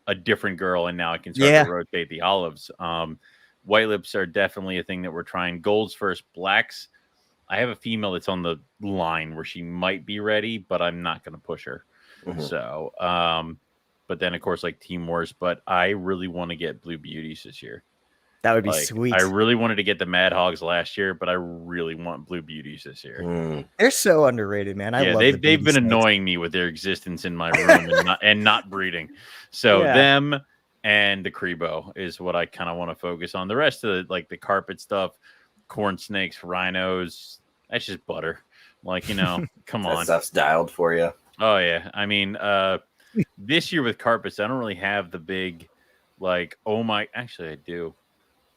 S1: a different girl. And now I can start to rotate the olives. White lips are definitely a thing that we're trying. Golds first, blacks. I have a female that's on the line where she might be ready, but I'm not going to push her. So, but then of course, like Timors, but I really want to get blue beauties this year.
S2: That would be sweet.
S1: I really wanted to get the Mad Hogs last year, but I really want blue beauties this year.
S2: They're so underrated, man. I love
S1: they've been annoying me with their existence in my room and not breeding. So them and the Crebo is what I kind of want to focus on. The rest of the carpet stuff, corn snakes, rhinos, that's just butter. Like, you know, come on.
S3: That stuff's dialed for you.
S1: Oh yeah. I mean, this year with carpets, I don't really have the big, like, actually I do.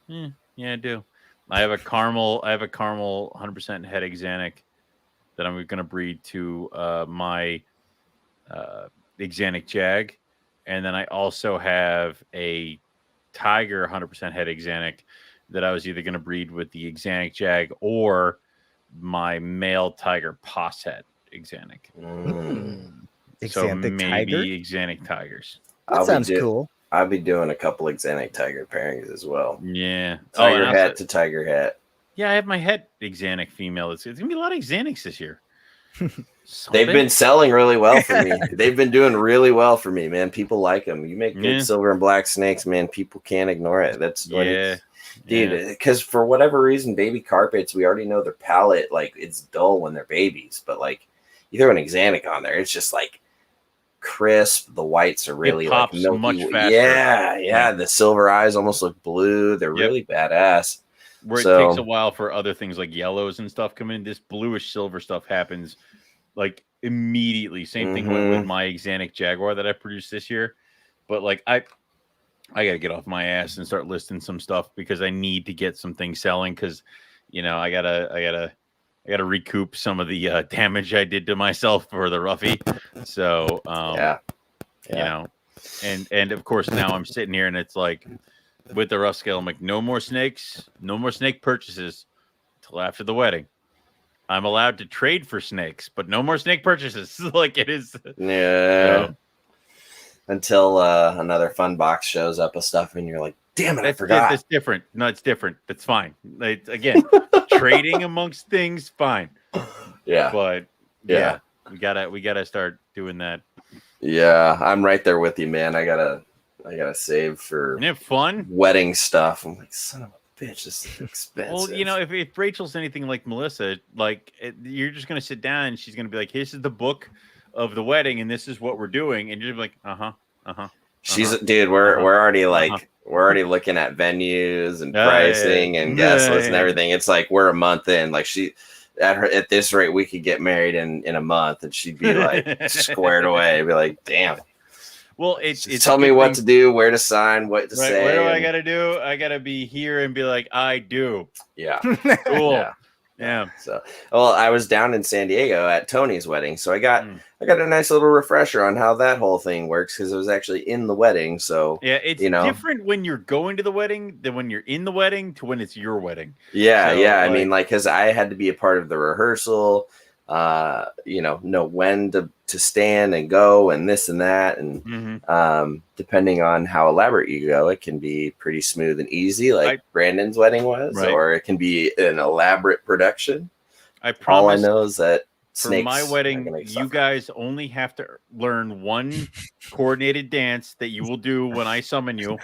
S1: Yeah, I do. I have a caramel 100% het Exanic that I'm going to breed to my Exanic Jag. And then I also have a Tiger 100% het Exanic that I was either going to breed with the Exanic Jag or my male Tiger Posset Exanic. So maybe Exanic Tigers.
S2: That sounds cool.
S3: I'll be doing a couple Exanic Tiger pairings as well.
S1: Yeah.
S3: Tiger hat to Tiger hat.
S1: Yeah, I have my het Exanic female. It's going to be a lot of Exanics this year.
S3: They've been selling really well for me. They've been doing really well for me, man. People like them. You make good silver and black snakes, man. People can't ignore it. That's what dude, because for whatever reason, baby carpets, we already know their palate, like it's dull when they're babies, but like you throw an Exanic on there, it's just like crisp. The whites are really like milky.
S1: Much faster.
S3: Yeah. The silver eyes almost look blue. They're really badass.
S1: Where it takes a while for other things like yellows and stuff come in, this bluish silver stuff happens like immediately. Same thing with my Xanic Jaguar that I produced this year. But like I gotta get off my ass and start listing some stuff because I need to get some things selling because I gotta recoup some of the damage I did to myself for the Ruffy. So and of course now I'm sitting here and it's like with the rough scale, I'm like, no more snakes, no more snake purchases till after the wedding. I'm allowed to trade for snakes, but no more snake purchases. Like it is.
S3: Yeah. Until another fun box shows up with stuff, and you're like, "Damn it, I forgot."
S1: That's different. No, it's different. That's fine. Again, trading amongst things, fine.
S3: Yeah,
S1: but yeah, we gotta start doing that.
S3: Yeah, I'm right there with you, man. I gotta save for
S1: fun
S3: wedding stuff. I'm like, son of a bitch, this is expensive.
S1: Well, if Rachel's anything like Melissa, like you're just gonna sit down and she's gonna be like, "This is the book of the wedding, and this is what we're doing," and you're like,
S3: She's dude. We're already like we're already looking at venues and pricing and guest lists and everything. It's like we're a month in. Like at this rate, we could get married in a month, and she'd be like squared away. Be like, damn.
S1: Well, it's
S3: tell me what to do, where to sign, what to say.
S1: What do I gotta do? I gotta be here and be like, I do.
S3: Yeah.
S1: Cool. Yeah.
S3: So, well, I was down in San Diego at Tony's wedding, so I got a nice little refresher on how that whole thing works because it was actually in the wedding. So
S1: yeah, it's different when you're going to the wedding than when you're in the wedding to when it's your wedding.
S3: Yeah, so, I mean, like, because I had to be a part of the rehearsal. Know when to stand and go and this and that, and depending on how elaborate you go, it can be pretty smooth and easy, like Brandon's wedding was, or it can be an elaborate production.
S1: I promise.
S3: All I know is that
S1: for my wedding, you guys only have to learn one coordinated dance that you will do when I summon you,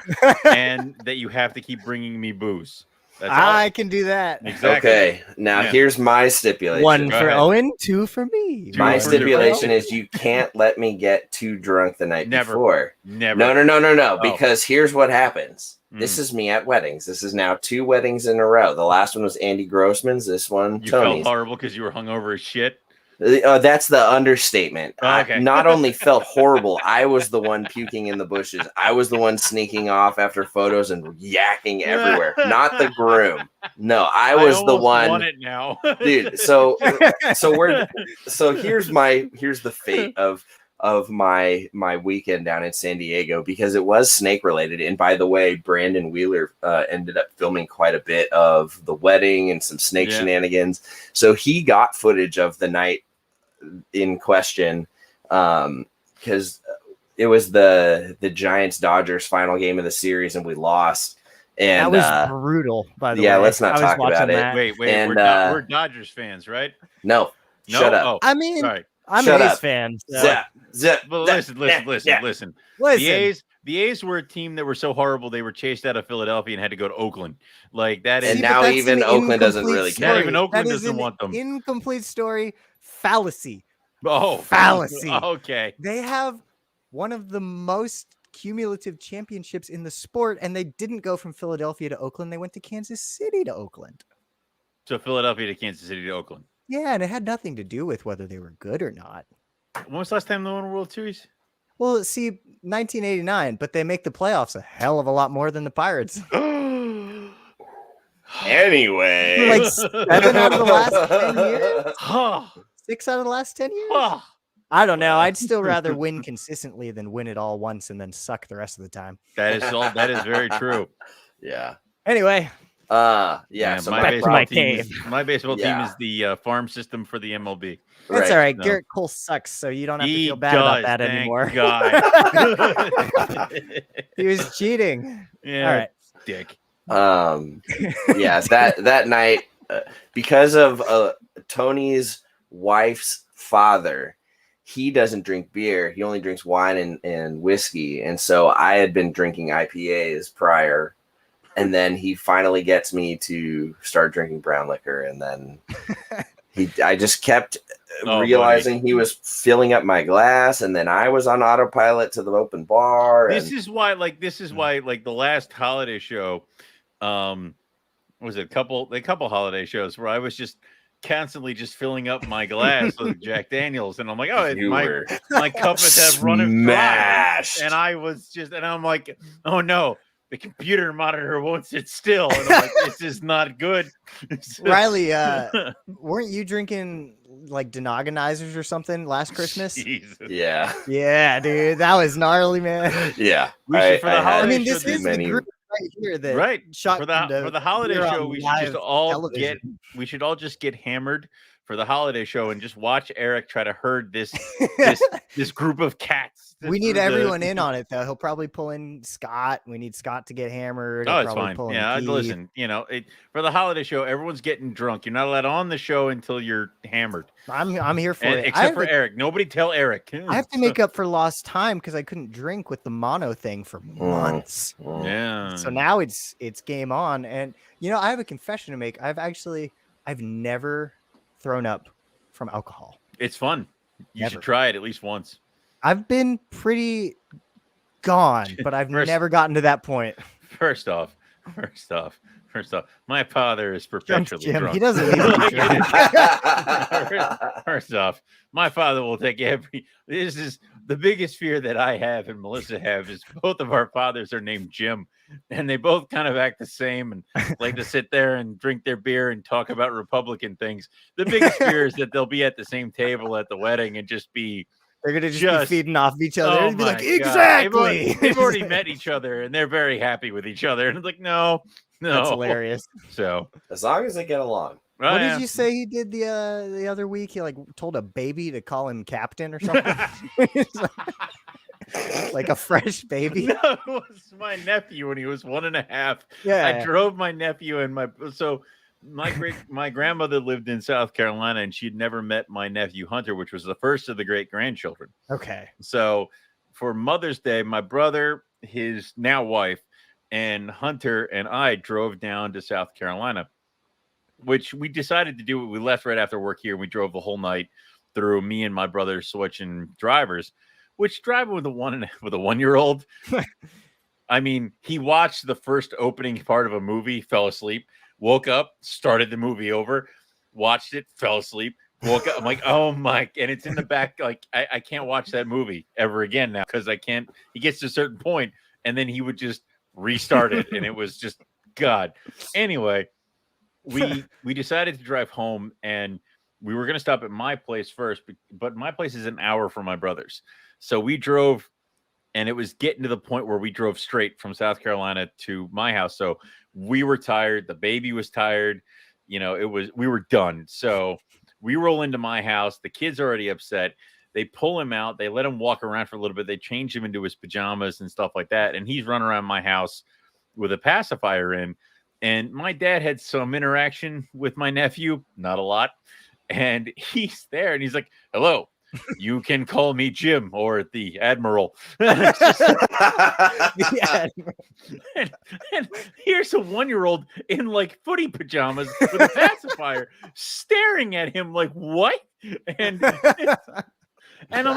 S1: and that you have to keep bringing me booze.
S2: I can do that.
S3: Exactly. Okay, now here's my stipulation.
S2: 1 for Owen, 2 for me.
S3: My stipulation is you can't let me get too drunk the night before.
S1: Never.
S3: No. Because here's what happens. This is me at weddings. This is now 2 weddings in a row. The last one was Andy Grossman's. This one,
S1: you
S3: Tony's.
S1: felt horrible because you were hungover as shit.
S3: That's the understatement.
S1: Okay.
S3: I not only felt horrible, I was the one puking in the bushes. I was the one sneaking off after photos and yakking everywhere. Not the groom. No, I was the one.
S1: Want it now,
S3: dude. So here's the fate of my weekend down in San Diego, because it was snake related. And by the way, Brandon Wheeler ended up filming quite a bit of the wedding and some snake shenanigans. So he got footage of the night in question, because it was the Giants Dodgers final game of the series and we lost. And
S2: that was brutal, by the way.
S3: Yeah, let's not talk about it.
S1: Wait,
S3: and,
S1: we're Dodgers fans, right?
S3: No, shut up.
S1: Oh,
S2: I mean,
S1: sorry.
S2: I'm an A's fan.
S3: Zip.
S1: But listen. The A's were a team that were so horrible they were chased out of Philadelphia and had to go to Oakland. Like that is,
S3: and now even Oakland doesn't really care.
S1: Not even Oakland doesn't want them.
S2: Incomplete story. Fallacy.
S1: Oh,
S2: fallacy.
S1: Okay.
S2: They have one of the most cumulative championships in the sport, and they didn't go from Philadelphia to Oakland. They went to Kansas City to Oakland.
S1: So Philadelphia to Kansas City to Oakland.
S2: Yeah, and it had nothing to do with whether they were good or not.
S1: When was the last time they won a World Series?
S2: Well, see, 1989, but they make the playoffs a hell of a lot more than the Pirates.
S3: Anyway.
S2: Like 7 out of the last 10 years? 6 out of the last 10 years? I don't know. I'd still rather win consistently than win it all once and then suck the rest of the time.
S1: That is very true.
S3: Yeah.
S2: Anyway.
S3: So
S1: my baseball team is the farm system for the MLB.
S2: That's all right. No. Garrett Cole sucks, so you don't have to feel bad about that anymore. He was cheating.
S1: Yeah.
S2: All right.
S1: Dick.
S3: That night, because of Tony's wife's father, he doesn't drink beer. He only drinks wine and whiskey. And so I had been drinking IPAs prior. And then he finally gets me to start drinking brown liquor. And then I just kept realizing he was filling up my glass. And then I was on autopilot to the open bar.
S1: This is why the last holiday show, was it a couple holiday shows where I was just constantly just filling up my glass with Jack Daniels, and I'm like, oh,
S3: You were
S1: my cup is have run dry,
S3: smashed.
S1: and I'm like, oh no, the computer monitor won't sit still, and I'm like, this is not good.
S2: Riley, weren't you drinking like denogonizers or something last Christmas?
S1: Jesus.
S3: Yeah.
S2: Yeah, dude, that was gnarly, man.
S3: Yeah.
S1: We should, for the
S3: had
S1: holiday
S2: I mean, this
S1: show,
S2: is the group right here that
S1: right
S2: shot
S1: for the holiday show, we should just all just get hammered for the holiday show and just watch Eric try to herd this group of cats.
S2: We need everyone in on it, though. He'll probably pull in Scott. We need Scott to get hammered.
S1: Oh, it's fine. Yeah, listen, for the holiday show, everyone's getting drunk. You're not allowed on the show until you're hammered.
S2: I'm here for it.
S1: Except for Eric. Nobody tell Eric.
S2: I have to make up for lost time because I couldn't drink with the mono thing for months.
S1: Yeah.
S2: So now it's game on. And, I have a confession to make. I've never thrown up from alcohol.
S1: It's fun. You should try it at least once.
S2: I've been pretty gone, but I've never gotten to that point.
S1: First off, my father is perpetually drunk.
S2: He doesn't need to be drunk.
S1: First off, my father will take this is the biggest fear that I have and Melissa have is both of our fathers are named Jim, and they both kind of act the same and like to sit there and drink their beer and talk about Republican things. The biggest fear is that they'll be at the same table at the wedding and just be
S2: they're gonna just be feeding off each other and be like,
S1: God.
S2: exactly.
S1: They've already met each other and they're very happy with each other. And it's like, no.
S2: That's hilarious.
S1: So
S3: as long as they get along.
S2: What did you say he did the other week? He like told a baby to call him captain or something. Like a fresh baby.
S1: No, it was my nephew when he was 1.5.
S2: Yeah,
S1: I drove my nephew and my grandmother lived in South Carolina and she'd never met my nephew Hunter, which was the first of the great grandchildren.
S2: Okay.
S1: So for Mother's Day, my brother, his now wife, and Hunter and I drove down to South Carolina, which we decided to do. We left right after work here. And we drove the whole night through, me and my brother switching drivers, which driving with a 1-year-old. I mean, he watched the first opening part of a movie, fell asleep, woke up, started the movie over, watched it, fell asleep, woke up. I'm like, oh my, and it's in the back. Like I can't watch that movie ever again now. Cause I can't, he gets to a certain point and then he would just restart it. And it was just God. Anyway, we decided to drive home and we were going to stop at my place first, but my place is an hour from my brother's. So we drove and it was getting to the point where we drove straight from South Carolina to my house. So we were tired. The baby was tired. We were done. So we roll into my house. The kid's already upset. They pull him out. They let him walk around for a little bit. They change him into his pajamas and stuff like that. And he's running around my house with a pacifier in. And my dad had some interaction with my nephew, not a lot. And he's there and he's like, hello, you can call me Jim or the Admiral. And here's a 1-year-old in like footy pajamas with a pacifier staring at him like, what? And I'm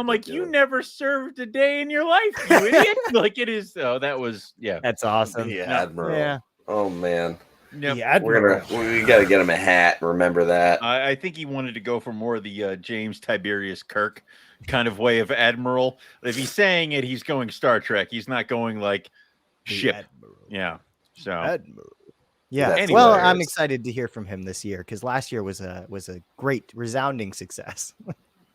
S1: like, you never served a day in your life, you idiot. Like it is. Oh, that was, yeah.
S2: That's awesome.
S3: The Admiral.
S2: Yeah.
S3: Oh man.
S1: Yep.
S2: Yeah,
S3: we got to get him a hat. Remember that.
S1: I think he wanted to go for more of the James Tiberius Kirk kind of way of Admiral. If he's saying it, he's going Star Trek. He's not going like ship.
S2: Admiral.
S1: Yeah. So
S2: Admiral. Yeah.
S3: That's
S2: well,
S3: hilarious.
S2: I'm excited to hear from him this year because last year was a great, resounding success.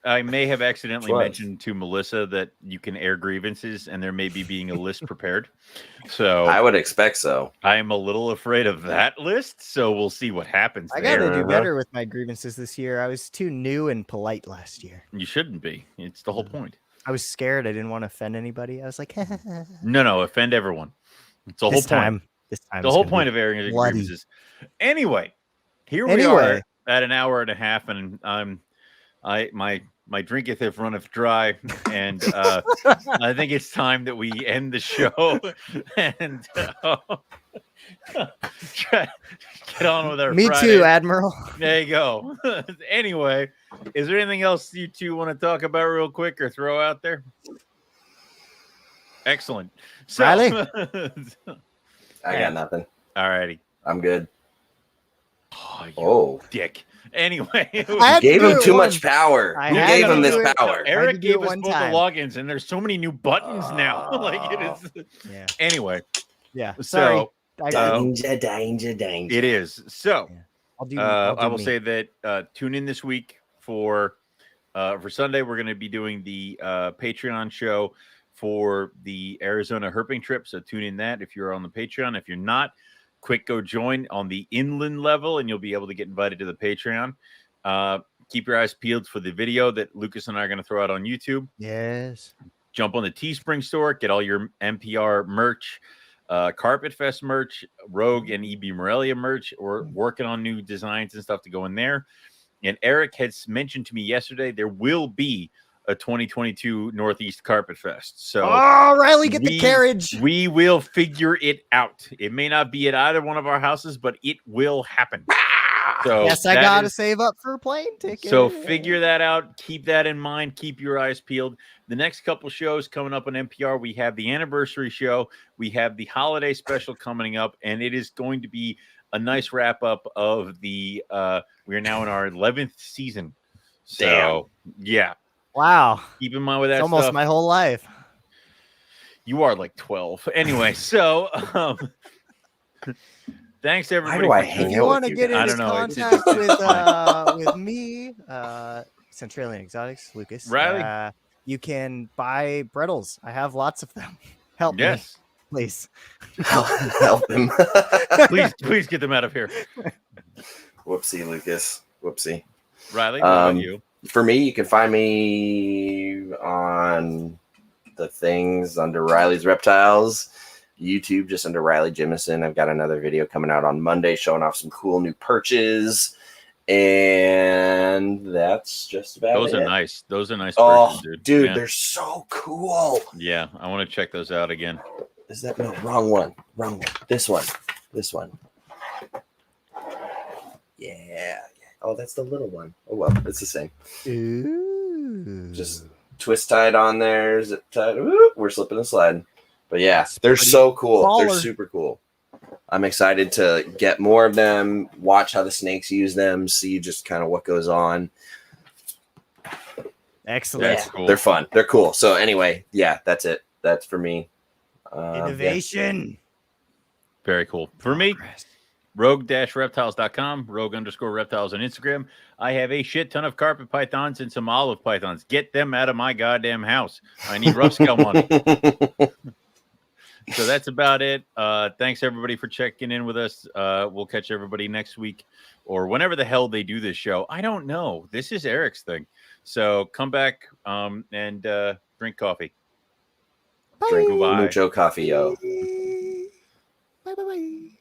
S1: I may have accidentally mentioned to Melissa that you can air grievances and there may be being a list prepared. So
S3: I would expect so.
S1: I'm a little afraid of that list. So we'll see what happens.
S2: I got to do better with my grievances this year. I was too new and polite last year.
S1: You shouldn't be. It's the whole point.
S2: I was scared. I didn't want to offend anybody. I was like,
S1: no, offend everyone. It's the whole point.
S2: This time,
S1: the whole point of airing your grievances. Anyway, here we are at an hour and a half, and my drinketh have runneth dry, and I think it's time that we end the show and try get on with our
S2: Me
S1: Friday.
S2: too, Admiral.
S1: There you go. Anyway, is there anything else you two want to talk about real quick or throw out there? Excellent. So,
S2: Riley?
S3: I got nothing.
S1: All righty.
S3: I'm good.
S1: Oh,
S3: Oh.
S1: dick. Anyway,
S3: You gave him too much power.
S2: I
S3: Who
S2: had
S3: gave
S2: to
S3: him
S2: do
S3: this
S2: it.
S3: power?
S1: Eric
S2: do it
S1: gave us
S2: one
S1: both
S2: time.
S1: the logins, and there's so many new buttons now. Like it is.
S2: Yeah.
S1: Anyway,
S2: Yeah.
S1: so
S3: Danger.
S1: it is. So
S2: I'll do
S1: I will
S2: me.
S1: say that tune in this week for Sunday. We're going to be doing the Patreon show for the Arizona herping trip. So tune in that if you're on the Patreon. If you're not, quick go join on the inland level, and you'll be able to get invited to the Patreon. Keep your eyes peeled for the video that Lucas and I are going to throw out on YouTube.
S2: Yes.
S1: Jump on the Teespring store, get all your NPR merch, Carpet Fest merch, Rogue and EB Morelia merch. We're working on new designs and stuff to go in there. And Eric has mentioned to me yesterday there will be a 2022 Northeast Carpet Fest. So,
S2: Riley, get the carriage.
S1: We will figure it out. It may not be at either one of our houses, but it will happen. So
S2: yes, I gotta save up for a plane ticket.
S1: So figure that out. Keep that in mind. Keep your eyes peeled. The next couple shows coming up on NPR, we have the anniversary show. We have the holiday special coming up, and it is going to be a nice wrap up of the. We are now in our 11th season. So yeah.
S2: Wow.
S1: Keep in mind with that.
S2: It's almost my whole life.
S1: You are like 12. Anyway, so thanks everybody.
S3: Why do I hang
S2: If you want to get into contact with me, Centralian Exotics, Lucas,
S1: Riley,
S2: you can buy Brettles. I have lots of them. Help me, please.
S3: Help him.
S1: please get them out of here.
S3: Whoopsie, Lucas. Whoopsie.
S1: Riley, what about you?
S3: For me, you can find me on the things under Riley's Reptiles. YouTube, just under Riley Jimison. I've got another video coming out on Monday showing off some cool new perches. And that's just about
S1: Those
S3: it.
S1: are nice. Those are nice
S3: perches,
S1: dude.
S3: They're so cool.
S1: Yeah, I want to check those out again.
S3: Is that no wrong one? Wrong one. This one. Yeah. Oh, that's the little one. Oh well, it's the same.
S2: Ooh.
S3: Just twist tied on there, zip tied. Woo, we're slipping and sliding. But yeah, they're so cool.
S2: Baller.
S3: They're super cool. I'm excited to get more of them, watch how the snakes use them, see just kind of what goes on.
S2: Excellent.
S3: Yeah, cool. They're fun. They're cool. So anyway, yeah, that's it. That's for me.
S2: Innovation.
S3: Yeah.
S1: Very cool. For me, rogue-reptiles.com, rogue_reptiles on Instagram. I have a shit ton of carpet pythons and some olive pythons. Get them out of my goddamn house. I need rough scale money. So that's about it. Thanks everybody for checking in with us. We'll catch everybody next week or whenever the hell they do this show. I don't know. This is Eric's thing. So come back and drink coffee.
S3: Drink mucho coffee, yo.
S2: Bye.